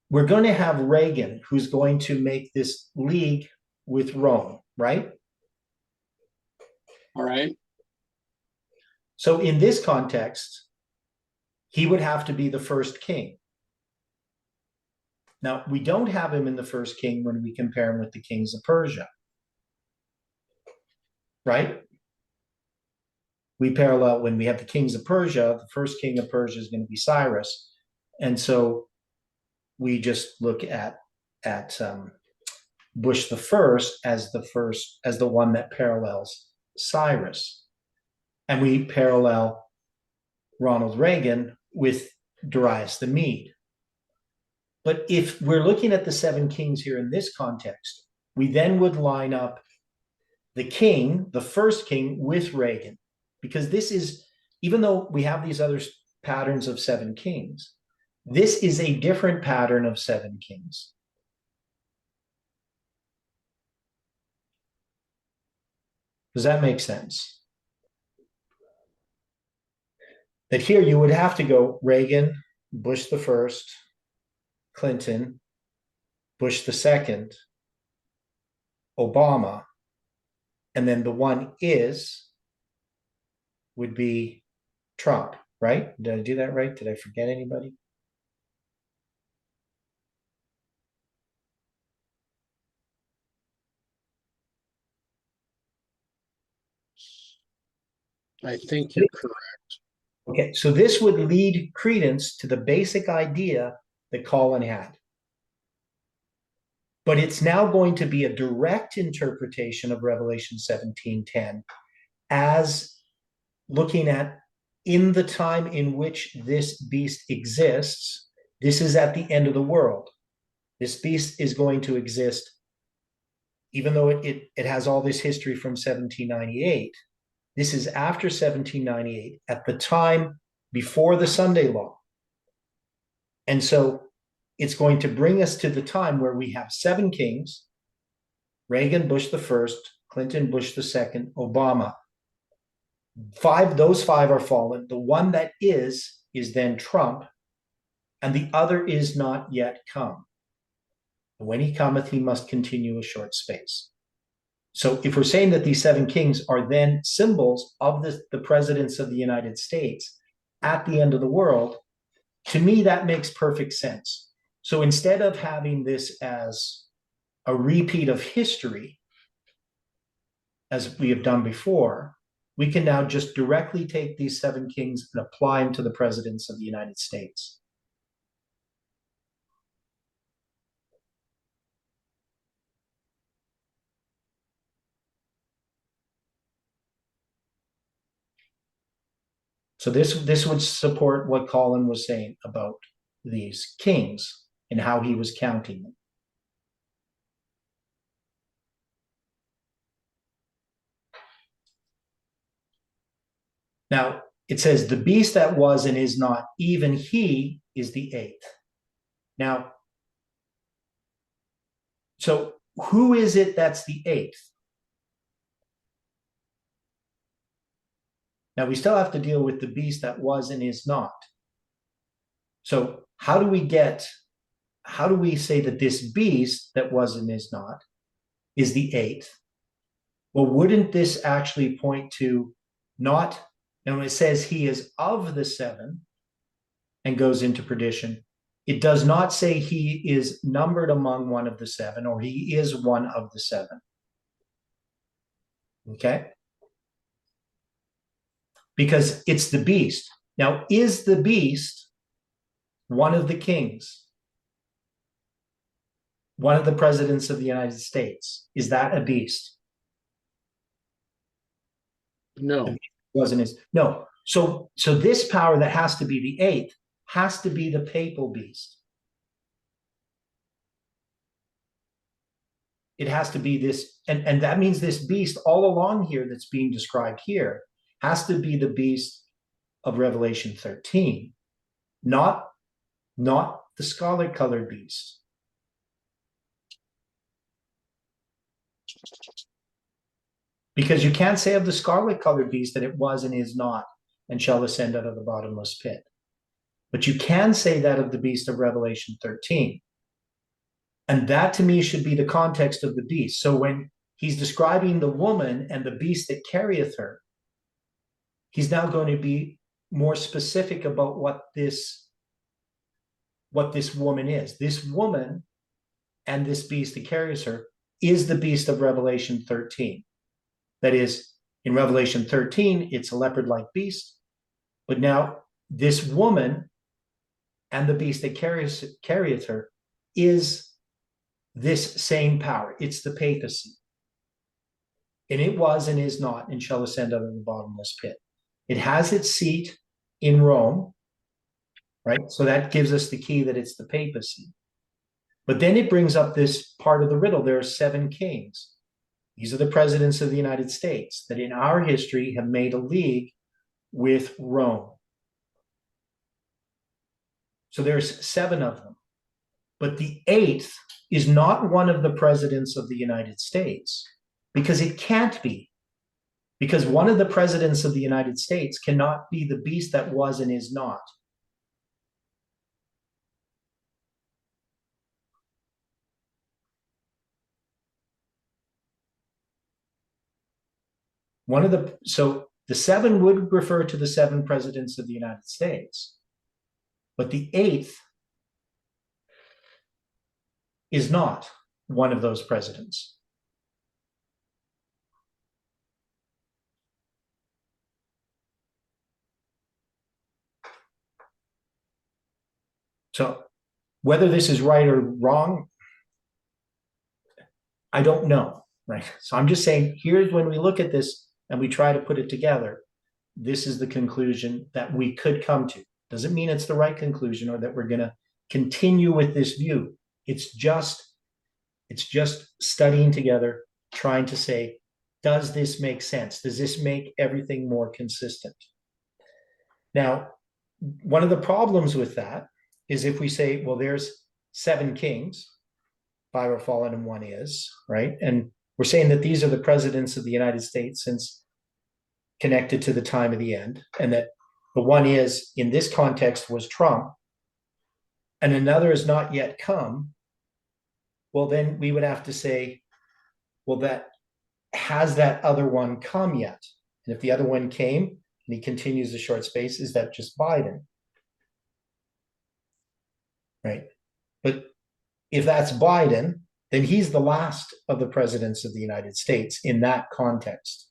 we're going to have Reagan, who's going to make this league with Rome, right? All right. So in this context, he would have to be the first king. Now, we don't have him in the first king when we compare him with the kings of Persia, right? We parallel when we have the kings of Persia, the first king of Persia is going to be Cyrus. And so we just look at Bush the first as the one that parallels Cyrus. And we parallel Ronald Reagan with Darius the Mede. But if we're looking at the 7 kings here in this context, we then would line up the king, the first king, with Reagan. Because this is, even though we have these other patterns of 7 kings, this is a different pattern of 7 kings. Does that make sense? That here you would have to go Reagan, Bush the first, Clinton, Bush the second, Obama, and then the one would be Trump, right? Did I do that right? Did I forget anybody? I think you're correct. Okay, so this would lead credence to the basic idea that Colin had. But it's now going to be a direct interpretation of Revelation 17:10 as looking at in the time in which this beast exists. This is at the end of the world. This beast is going to exist, even though it has all this history from 1798. This is after 1798, at the time before the Sunday law. And so it's going to bring us to the time where we have 7 kings: Reagan, Bush the first, Clinton, Bush the second, Obama. Those 5 are fallen. The one that is then Trump, and the other is not yet come. When he cometh, he must continue a short space. So if we're saying that these 7 kings are then symbols of the presidents of the United States at the end of the world, to me, that makes perfect sense. So instead of having this as a repeat of history, as we have done before, we can now just directly take these 7 kings and apply them to the presidents of the United States. So this would support what Colin was saying about these kings and how he was counting them. Now, it says, the beast that was and is not, even he is the 8th. Now, so who is it that's the 8th? Now, we still have to deal with the beast that was and is not. So how do we say that this beast that was and is not is the 8th? Well, wouldn't this actually point to not, and when it says he is of the seven and goes into perdition, it does not say he is numbered among one of the seven or he is one of the seven. Okay? Because it's the beast. Now, is the beast one of the kings? One of the presidents of the United States? Is that a beast? No. Wasn't his? No. So this power that has to be the eighth has to be the papal beast. It has to be this, and that means this beast all along here that's being described here has to be the beast of Revelation 13, not the scarlet colored beast. Because you can't say of the scarlet colored beast that it was and is not and shall ascend out of the bottomless pit. But you can say that of the beast of Revelation 13. And that to me should be the context of the beast. So when he's describing the woman and the beast that carrieth her, he's now going to be more specific about what this woman is. This woman and this beast that carries her is the beast of Revelation 13. That is, in Revelation 13, it's a leopard-like beast. But now this woman and the beast that carrieth her is this same power. It's the papacy. And it was and is not and shall ascend out of the bottomless pit. It has its seat in Rome, right? So that gives us the key that it's the papacy. But then it brings up this part of the riddle. There are seven kings. These are the presidents of the United States that in our history have made a league with Rome. So there's seven of them. But the eighth is not one of the presidents of the United States because it can't be. Because one of the presidents of the United States cannot be the beast that was and is not. So the seven would refer to the seven presidents of the United States, but the eighth is not one of those presidents. So whether this is right or wrong, I don't know, right? So I'm just saying, here's when we look at this and we try to put it together, this is the conclusion that we could come to. Doesn't mean it's the right conclusion or that we're going to continue with this view. It's just studying together, trying to say, does this make sense? Does this make everything more consistent? Now, one of the problems with that is if we say, well, there's seven kings, five are fallen and one is, right? And we're saying that these are the presidents of the United States since connected to the time of the end, and that the one is, in this context, was Trump, and another has not yet come. Well, then we would have to say, well, that has that other one come yet? And if the other one came and he continues the short space, is that just Biden? Right? But if that's Biden, then he's the last of the presidents of the United States in that context.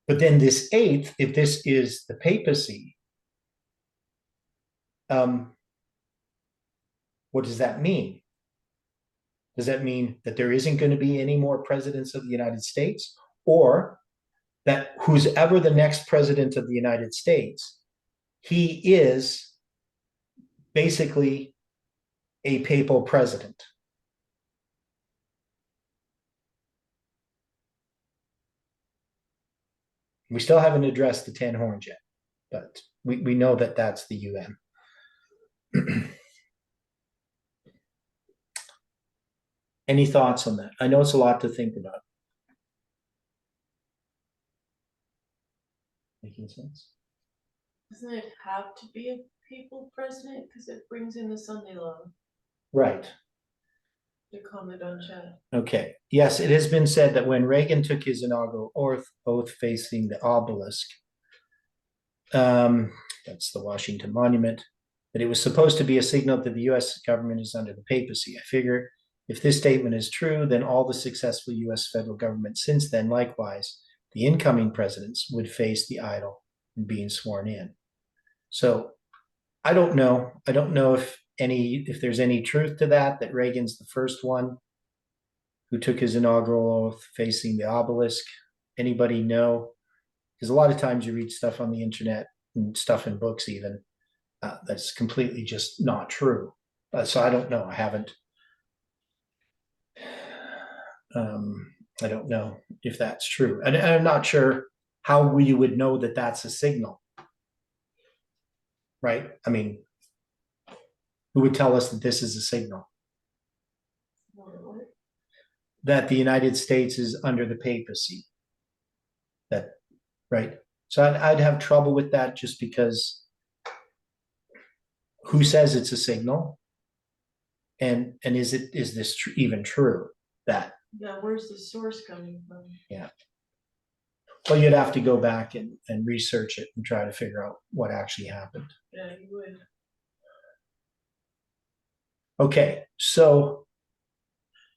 But then this eighth, if this is the papacy, what does that mean? Does that mean that there isn't going to be any more presidents of the United States, or that who's ever the next president of the United States, he is basically a papal president? We still haven't addressed the 10 horns yet, but we know that that's the UN. Any thoughts on that? I know it's a lot to think about. Making sense? Doesn't it have to be a papal president because it brings in the Sunday law? Right. The comment on chat. Okay. Yes, it has been said that when Reagan took his inaugural oath facing the obelisk, that's the Washington Monument, that it was supposed to be a signal that the US government is under the papacy. I figure if this statement is true, then all the successful US federal government since then, likewise, the incoming presidents would face the idol in being sworn in. So I don't know. I don't know if there's any truth to that Reagan's the first one who took his inaugural oath facing the obelisk. Anybody know? Because a lot of times you read stuff on the internet and stuff in books even that's completely just not true. So I don't know. I don't know if that's true. And I'm not sure how you would know that that's a signal. Right? I mean, who would tell us that this is a signal? That the United States is under the papacy. That, right? So I'd have trouble with that just because who says it's a signal? And is this even true? That Yeah, where's the source coming from? Yeah. Well, you'd have to go back and research it and try to figure out what actually happened. Yeah, you would. Okay, so,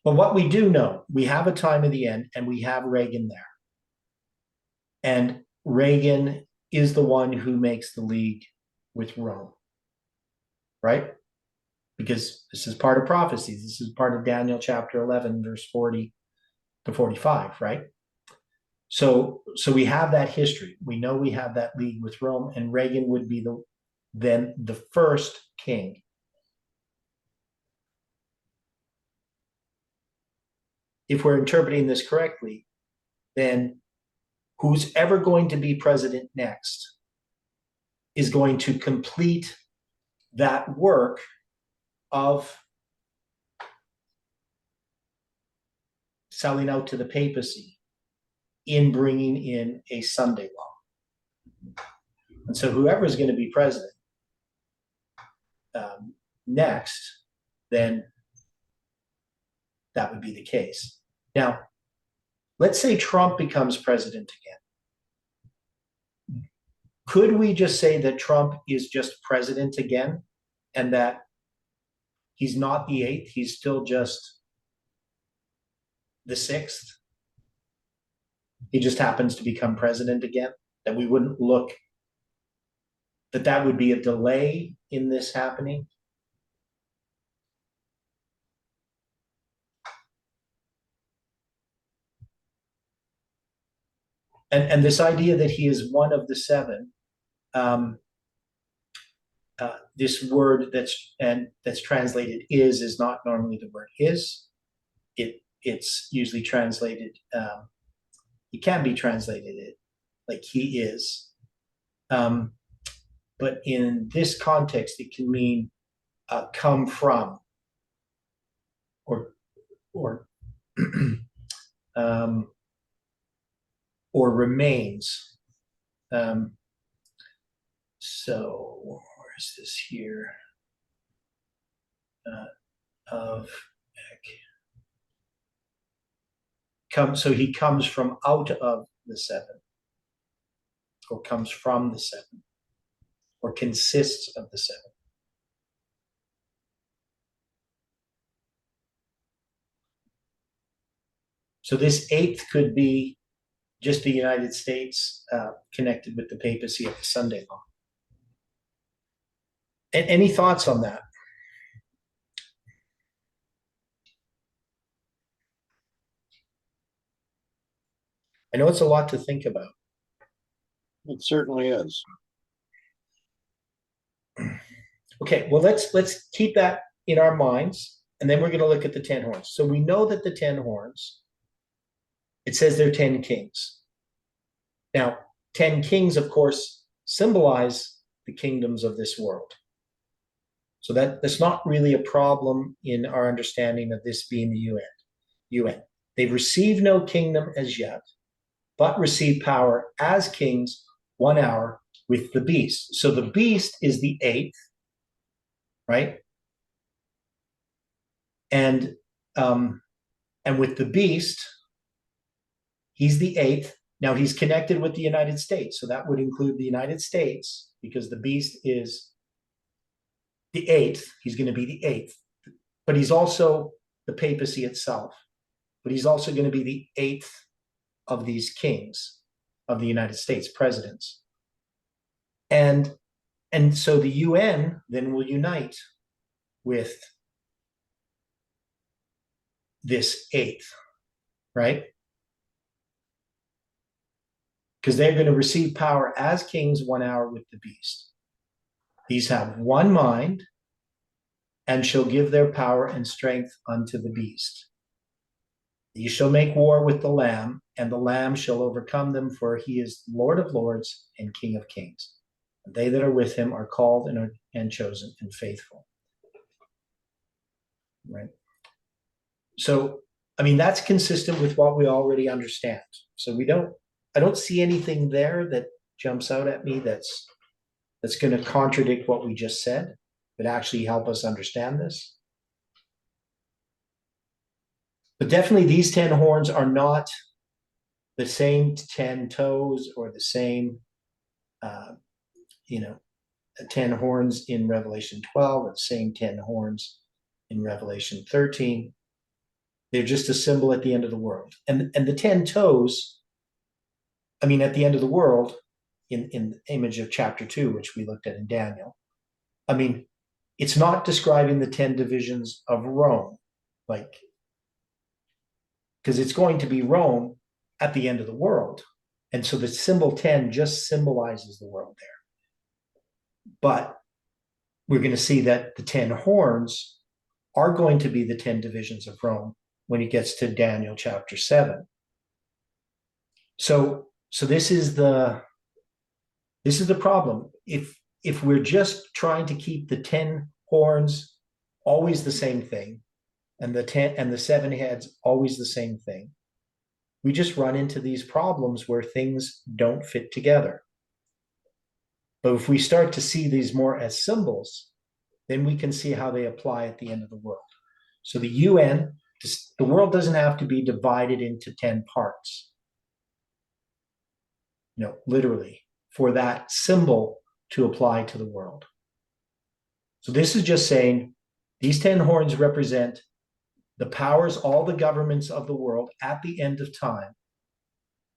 but what we do know, we have a time of the end and we have Reagan there. And Reagan is the one who makes the league with Rome, right? Because this is part of prophecy. This is part of Daniel chapter 11, verse 40 to 45, right? So we have that history. We know we have that league with Rome, and Reagan would be then the first king. If we're interpreting this correctly, then who's ever going to be president next is going to complete that work of selling out to the papacy in bringing in a Sunday law. And so whoever is going to be president next, then that would be the case. Now, let's say Trump becomes president again. Could we just say that Trump is just president again and that he's not the 8th, he's still just the 6th? He just happens to become president again? That we wouldn't look, that would be a delay in this happening? And this idea that he is one of the 7, this word that's translated is not normally the word is. It's usually translated, it can be translated like he is. But in this context, it can mean come from or or remains. So where is this here? So he comes from out of the 7, or comes from the 7, or consists of the 7. So this 8th could be just the United States connected with the papacy of the Sunday law. And any thoughts on that? I know it's a lot to think about. It certainly is. Okay, well, let's keep that in our minds, and then we're going to look at the 10 horns. So we know that the 10 horns, it says they're 10 kings. Now, 10 kings, of course, symbolize the kingdoms of this world. So that's not really a problem in our understanding of this being the UN. They've received no kingdom as yet, but receive power as kings 1 hour with the beast. So the beast is the 8th, right? And and with the beast, he's the eighth. Now he's connected with the United States, so that would include the United States because the beast is the eighth. He's going to be the eighth, but he's also the papacy itself. But he's also going to be the eighth of these kings of the United States, presidents. And so the UN then will unite with this eighth, right? Because they're going to receive power as kings 1 hour with the beast. These have one mind and shall give their power and strength unto the beast. Ye shall make war with the Lamb, and the Lamb shall overcome them, for he is Lord of lords and King of kings. And they that are with him are called and chosen and faithful. Right? So, I mean, that's consistent with what we already understand. So I don't see anything there that jumps out at me that's going to contradict what we just said, but actually help us understand this. But definitely these 10 horns are not the same 10 toes or the same, 10 horns in Revelation 12 or the same 10 horns in Revelation 13. They're just a symbol at the end of the world. And the 10 toes, I mean, at the end of the world, in the image of chapter 2, which we looked at in Daniel, I mean, it's not describing the 10 divisions of Rome, because it's going to be Rome at the end of the world. And so the symbol 10 just symbolizes the world there. But we're going to see that the 10 horns are going to be the 10 divisions of Rome when it gets to Daniel chapter 7. So this is the problem. If we're just trying to keep the 10 horns always the same thing, and the 7 heads always the same thing, we just run into these problems where things don't fit together. But if we start to see these more as symbols, then we can see how they apply at the end of the world. So the UN, the world doesn't have to be divided into 10 parts, literally, for that symbol to apply to the world. So this is just saying these 10 horns represent the powers, all the governments of the world at the end of time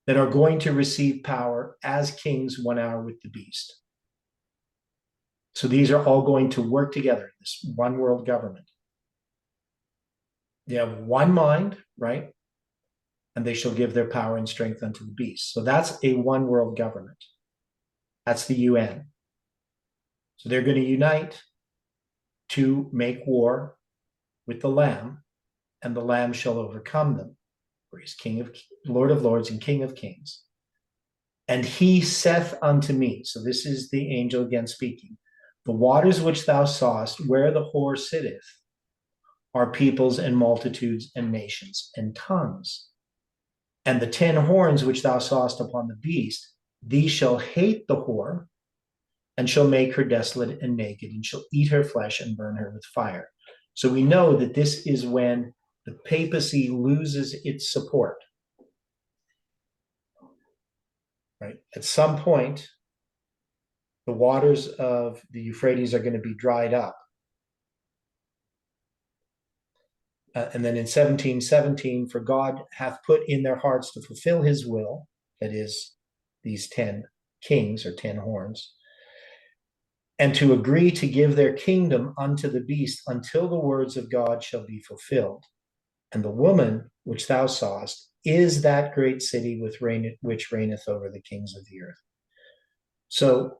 that are going to receive power as kings 1 hour with the beast. So these are all going to work together, this one world government. They have one mind, right? And they shall give their power and strength unto the beast. So that's a one world government. That's the UN. So they're going to unite to make war with the Lamb, and the Lamb shall overcome them, for he's Lord of lords and King of kings. And he saith unto me, so this is the angel again speaking, the waters which thou sawest, where the whore sitteth, are peoples and multitudes and nations and tongues. And the 10 horns which thou sawest upon the beast, these shall hate the whore, and shall make her desolate and naked, and shall eat her flesh and burn her with fire. So we know that this is when the papacy loses its support. Right? At some point, the waters of the Euphrates are going to be dried up. And then in 1717, for God hath put in their hearts to fulfill his will, that is, these 10 kings or 10 horns, and to agree to give their kingdom unto the beast until the words of God shall be fulfilled. And the woman which thou sawest is that great city which reigneth over the kings of the earth. So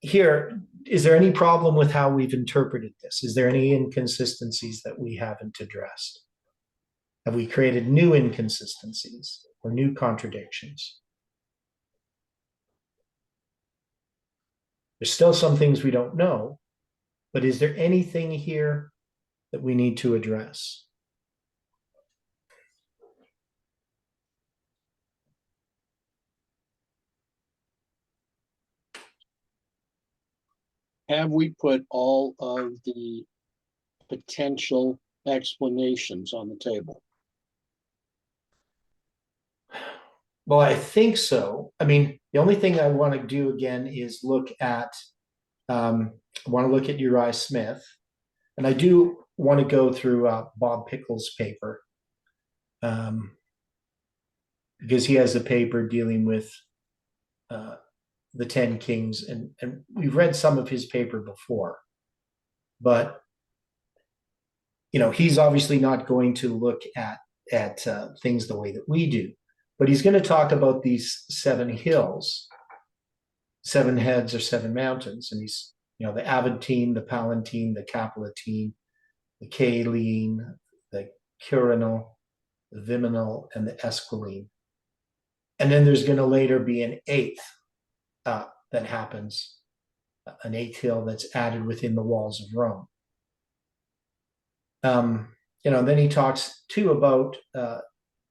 here, is there any problem with how we've interpreted this? Is there any inconsistencies that we haven't addressed? Have we created new inconsistencies or new contradictions? There's still some things we don't know, but is there anything here that we need to address? Have we put all of the potential explanations on the table. Well, I think so. I mean, the only thing I want to do again is look at, I want to look at Uriah Smith, and I do want to go through Bob Pickles' paper, because he has a paper dealing with the 10 kings, and we've read some of his paper before, but he's obviously not going to look at things the way that we do, but he's going to talk about these 7 hills, 7 heads or 7 mountains, and he's the Aventine, the Palatine, the Capalatine, the Caline, the Quirinal, the Viminal, and the Esquiline. And then there's going to later be an 8th that happens, an 8th hill that's added within the walls of Rome. Then he talks too about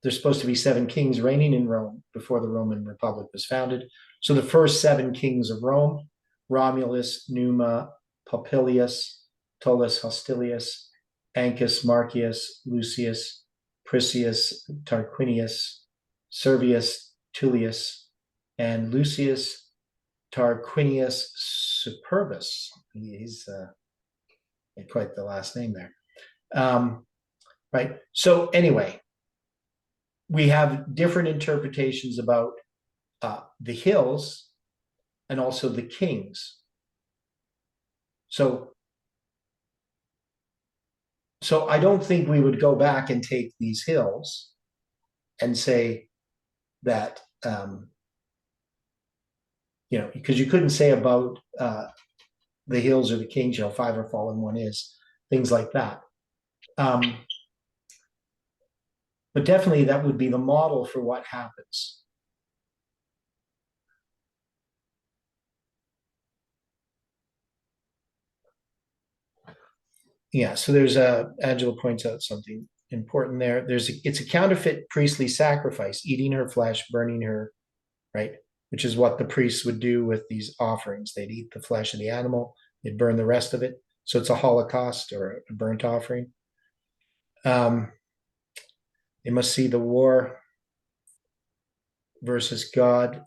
there's supposed to be 7 kings reigning in Rome before the Roman Republic was founded. So the first 7 kings of Rome: Romulus, Numa, Popilius, Tullus Hostilius, Ancus, Marcius, Lucius, Priscius, Tarquinius, Servius Tullius, and Lucius Tarquinius Superbus. He's quite the last name there. Right. So anyway, we have different interpretations about the hills and also the kings. So I don't think we would go back and take these hills and say that, because you couldn't say about the hills or the kings, 5 are fallen, 1 is, things like that. But definitely that would be the model for what happens. Yeah, so there's Angela points out something important there. It's a counterfeit priestly sacrifice, eating her flesh, burning her, right? Which is what the priests would do with these offerings. They'd eat the flesh of the animal, they'd burn the rest of it. So it's a holocaust or a burnt offering. They must see the war versus God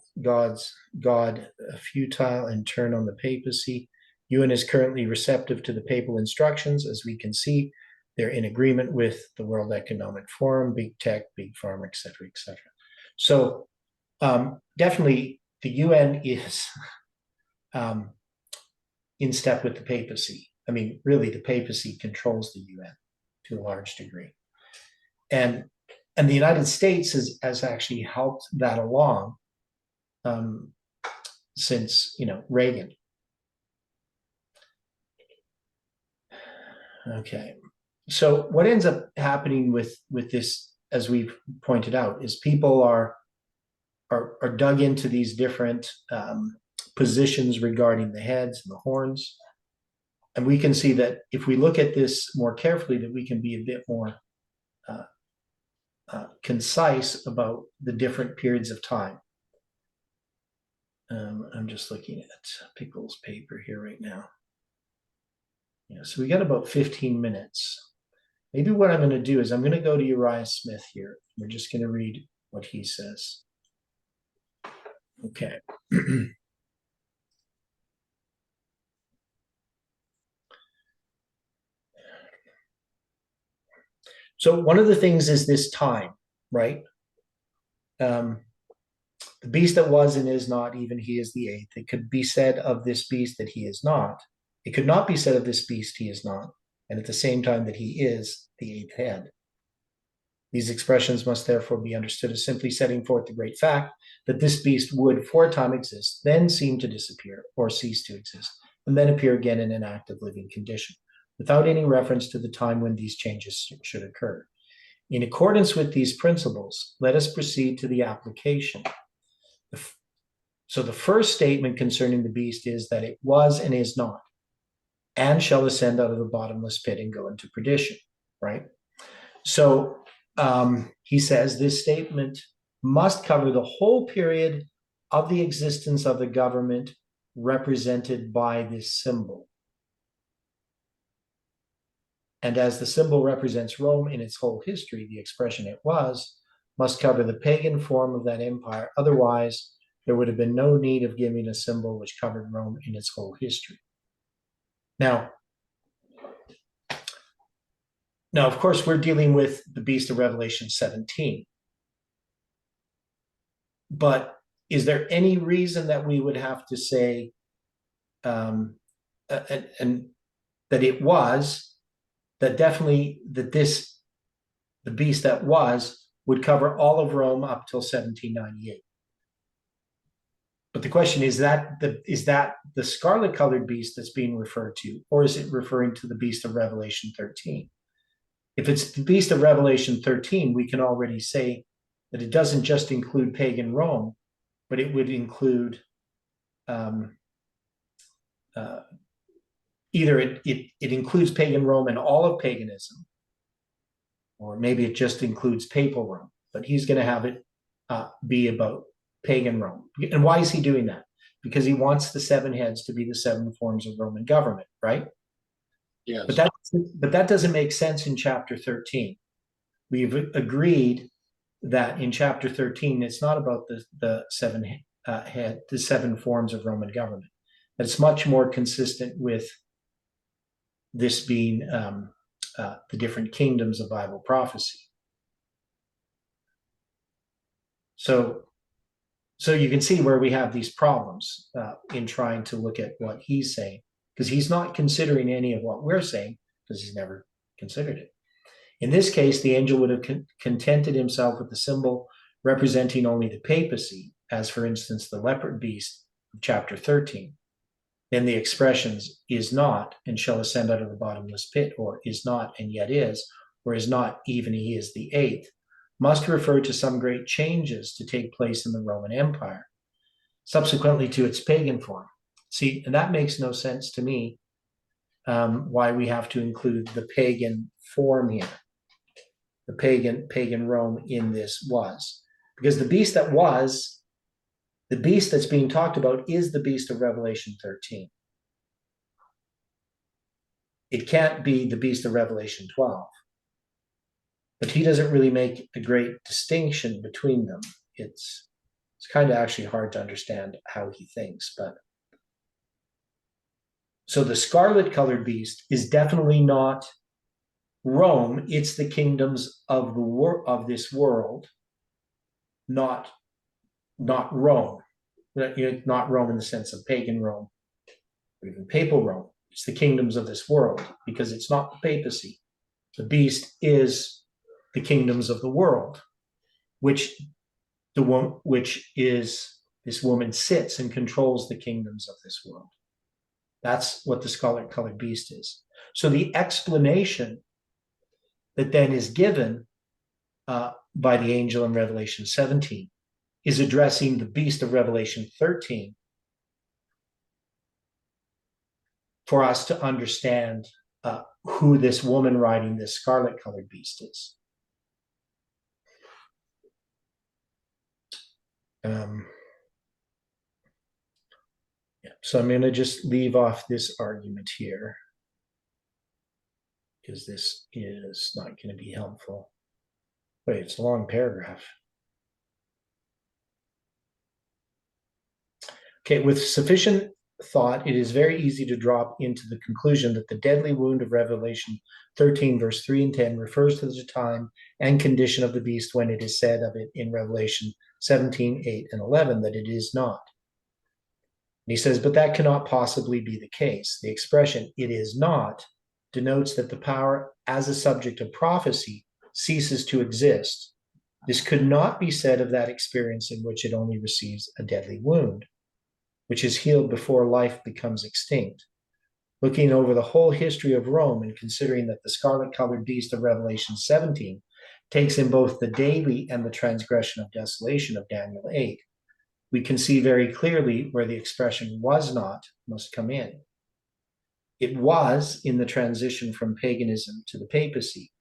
futile, and turn on the papacy. UN is currently receptive to the papal instructions. As we can see, they're in agreement with the World Economic Forum, big tech, big pharma, et cetera, et cetera. So definitely the UN is in step with the papacy. I mean, really, the papacy controls the UN to a large degree. And the United States has actually helped that along since, Reagan. Okay. So what ends up happening with this, as we've pointed out, is people are dug into these different positions regarding the heads and the horns. And we can see that if we look at this more carefully, that we can be a bit more concise about the different periods of time. I'm just looking at Pickles' paper here right now. Yeah, so we got about 15 minutes. Maybe what I'm going to do is I'm going to go to Uriah Smith here. We're just going to read what he says. Okay. So one of the things is this time, right? The beast that was and is not, even he is the 8th. It could be said of this beast that he is not. It could not be said of this beast he is not, and at the same time that he is the 8th head. These expressions must therefore be understood as simply setting forth the great fact that this beast would for a time exist, then seem to disappear or cease to exist, and then appear again in an active living condition, without any reference to the time when these changes should occur. In accordance with these principles, let us proceed to the application. So the first statement concerning the beast is that it was and is not, and shall ascend out of the bottomless pit and go into perdition, right? So he says this statement must cover the whole period of the existence of the government represented by this symbol. And as the symbol represents Rome in its whole history, the expression "it was" must cover the pagan form of that empire. Otherwise, there would have been no need of giving a symbol which covered Rome in its whole history. Now, of course, we're dealing with the beast of Revelation 17. But is there any reason that we would have to say and that it was, that definitely that the beast that was would cover all of Rome up till 1798? But the question is that the scarlet colored beast that's being referred to, or is it referring to the beast of Revelation 13? If it's the beast of Revelation 13, we can already say that it doesn't just include pagan Rome, but it would include either it includes pagan Rome and all of paganism, or maybe it just includes papal Rome, but he's going to have it be about pagan Rome. And why is he doing that? Because he wants the seven heads to be the seven forms of Roman government, right? Yes. But that doesn't make sense in chapter 13. We've agreed that in chapter 13, it's not about the seven forms of Roman government. It's much more consistent with this being the different kingdoms of Bible prophecy. So you can see where we have these problems in trying to look at what he's saying, because he's not considering any of what we're saying, because he's never considered it. In this case, the angel would have contented himself with the symbol representing only the papacy, as for instance, the leopard beast of chapter 13. Then the expressions "is not and shall ascend out of the bottomless pit," or "is not and yet is," or "is not even he is the eighth," must refer to some great changes to take place in the Roman Empire, subsequently to its pagan form. See, and that makes no sense to me, why we have to include the pagan form here, the pagan Rome in this was. Because the beast that was, the beast that's being talked about is the beast of Revelation 13. It can't be the beast of Revelation 12. But he doesn't really make a great distinction between them. It's kind of actually hard to understand how he thinks. But so the scarlet colored beast is definitely not Rome. It's the kingdoms of this world, not Rome. Not Rome in the sense of pagan Rome or even papal Rome. It's the kingdoms of this world, because it's not the papacy. The beast is the kingdoms of the world, which is this woman sits and controls the kingdoms of this world. That's what the scarlet colored beast is. So the explanation that then is given by the angel in Revelation 17 is addressing the beast of Revelation 13 for us to understand who this woman riding this scarlet colored beast is. So I'm going to just leave off this argument here, because this is not going to be helpful. Wait, it's a long paragraph. Okay, with sufficient thought, it is very easy to drop into the conclusion that the deadly wound of Revelation 13, verse 3 and 10 refers to the time and condition of the beast when it is said of it in Revelation 17, 8, and 11 that it is not. And he says, but that cannot possibly be the case. The expression "it is not" denotes that the power as a subject of prophecy ceases to exist. This could not be said of that experience in which it only receives a deadly wound, which is healed before life becomes extinct. Looking over the whole history of Rome and considering that the scarlet-colored beast of Revelation 17 takes in both the daily and the transgression of desolation of Daniel 8, we can see very clearly where the expression "was not" must come in. It was in the transition from paganism to the papacy.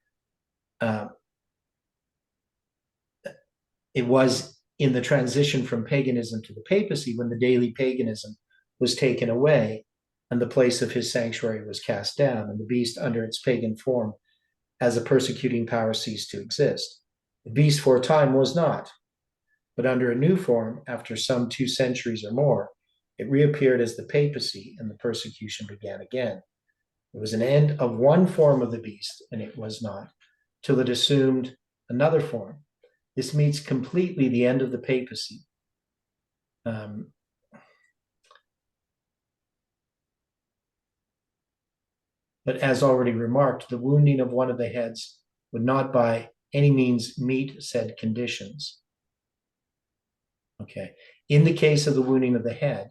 It was in the transition from paganism to the papacy when the daily paganism was taken away, and the place of his sanctuary was cast down, and the beast under its pagan form as a persecuting power ceased to exist. The beast for a time was not, but under a new form, after some 2 centuries or more, it reappeared as the papacy, and the persecution began again. It was an end of one form of the beast, and it was not, till it assumed another form. This meets completely the end of the papacy. But as already remarked, the wounding of one of the heads would not by any means meet said conditions. Okay. In the case of the wounding of the head,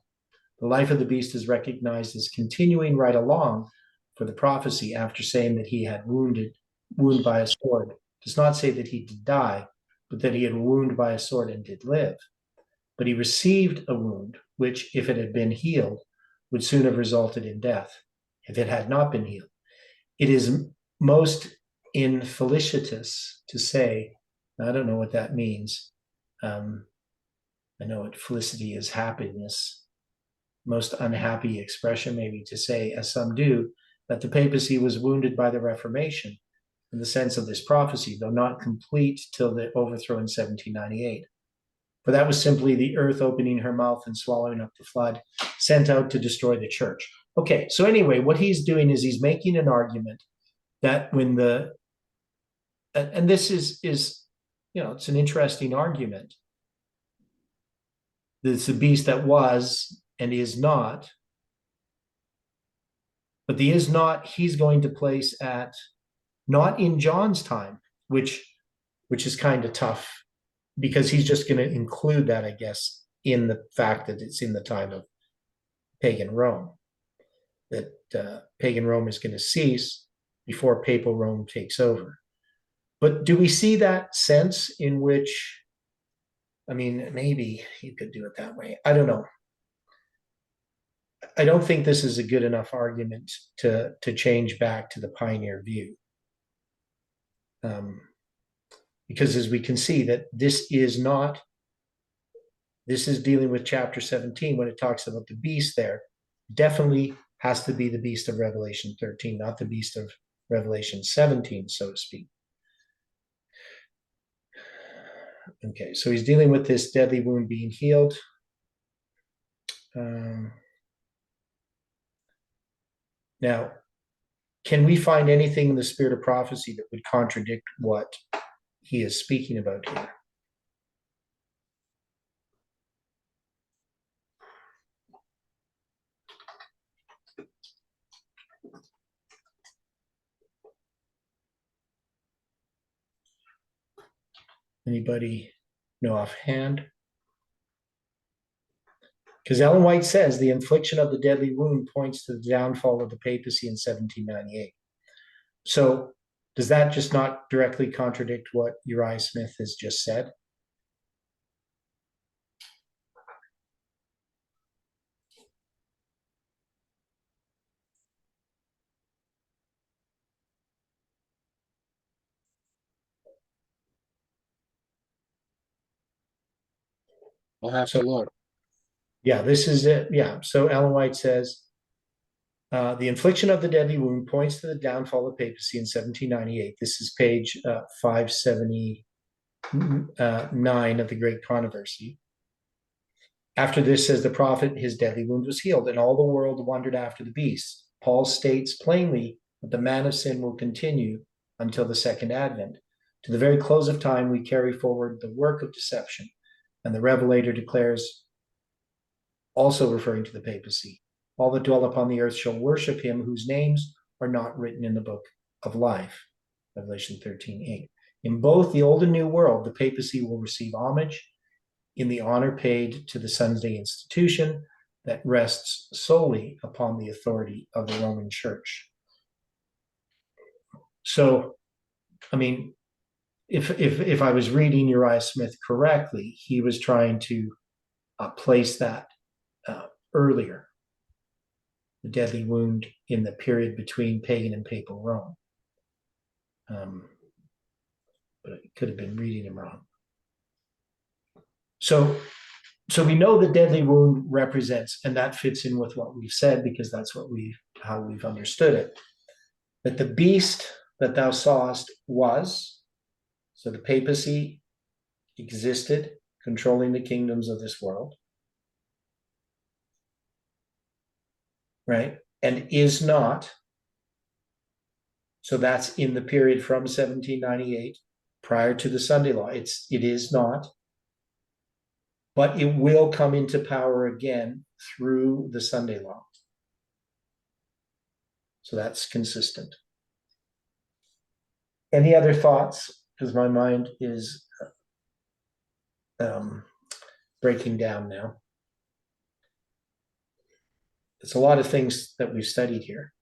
the life of the beast is recognized as continuing right along, for the prophecy, after saying that he had wound by a sword, does not say that he did die, but that he had wound by a sword and did live. But he received a wound, which, if it had been healed, would soon have resulted in death, if it had not been healed. It is most infelicitous to say, I don't know what that means. I know what felicity is happiness. Most unhappy expression, maybe, to say, as some do, that the papacy was wounded by the Reformation in the sense of this prophecy, though not complete till the overthrow in 1798. For that was simply the earth opening her mouth and swallowing up the flood sent out to destroy the church. Okay, so anyway, what he's doing is he's making an argument that when the, and this is it's an interesting argument. It's a beast that was and is not, but the is not he's going to place at not in John's time, which is kind of tough, because he's just going to include that, I guess, in the fact that it's in the time of pagan Rome, that pagan Rome is going to cease before papal Rome takes over. But do we see that sense in which, I mean, maybe you could do it that way. I don't know. I don't think this is a good enough argument to change back to the pioneer view. Because as we can see that this is dealing with chapter 17 when it talks about the beast there, definitely has to be the beast of Revelation 13, not the beast of Revelation 17, so to speak. Okay, so he's dealing with this deadly wound being healed. Now, can we find anything in the spirit of prophecy that would contradict what he is speaking about here? Anybody know offhand? Because Ellen White says the infliction of the deadly wound points to the downfall of the papacy in 1798. So does that just not directly contradict what Uriah Smith has just said? I'll have to look. Yeah, this is it. Yeah, so Ellen White says, the infliction of the deadly wound points to the downfall of papacy in 1798. This is page 579 of the Great Controversy. After this, says the prophet, his deadly wound was healed, and all the world wondered after the beast. Paul states plainly that the man of sin will continue until the second advent. To the very close of time, we carry forward the work of deception, and the revelator declares, also referring to the papacy, all that dwell upon the earth shall worship him whose names are not written in the book of life. Revelation 13:8. In both the old and new world, the papacy will receive homage in the honor paid to the Sunday institution that rests solely upon the authority of the Roman Church. So, I mean, if I was reading Uriah Smith correctly, he was trying to place that earlier, the deadly wound in the period between pagan and papal Rome. But I could have been reading him wrong. So So we know the deadly wound represents, and that fits in with what we've said because that's how we've understood it. That the beast that thou sawest was, so the papacy existed, controlling the kingdoms of this world, right? And is not. So that's in the period from 1798, prior to the Sunday Law. It is not. But it will come into power again through the Sunday Law. So that's consistent. Any other thoughts? Because my mind is breaking down now. It's a lot of things that we've studied here.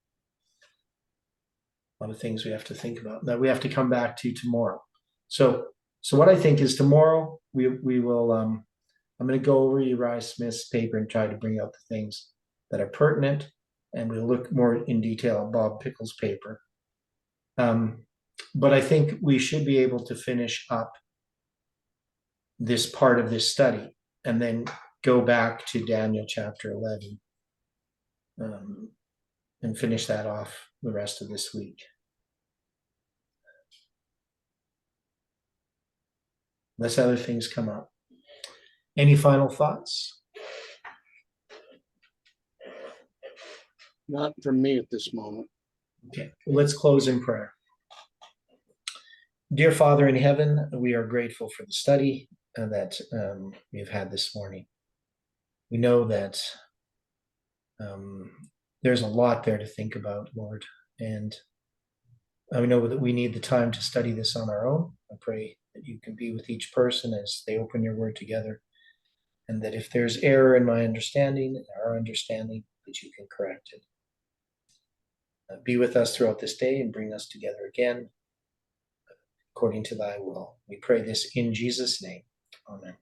A lot of things we have to think about that we have to come back to tomorrow. So what I think is tomorrow we will I'm going to go over Uriah Smith's paper and try to bring out the things that are pertinent, and we'll look more in detail at Bob Pickle's paper. But I think we should be able to finish up this part of this study and then go back to Daniel chapter 11 and finish that off the rest of this week. Unless other things come up. Any final thoughts? Not from me at this moment. Okay, let's close in prayer. Dear Father in heaven, we are grateful for the study that we've had this morning. We know that there's a lot there to think about, Lord, and I know that we need the time to study this on our own. I pray that you can be with each person as they open your word together, and that if there's error in my understanding, our understanding, that you can correct it. Be with us throughout this day and bring us together again according to thy will. We pray this in Jesus' name. Amen.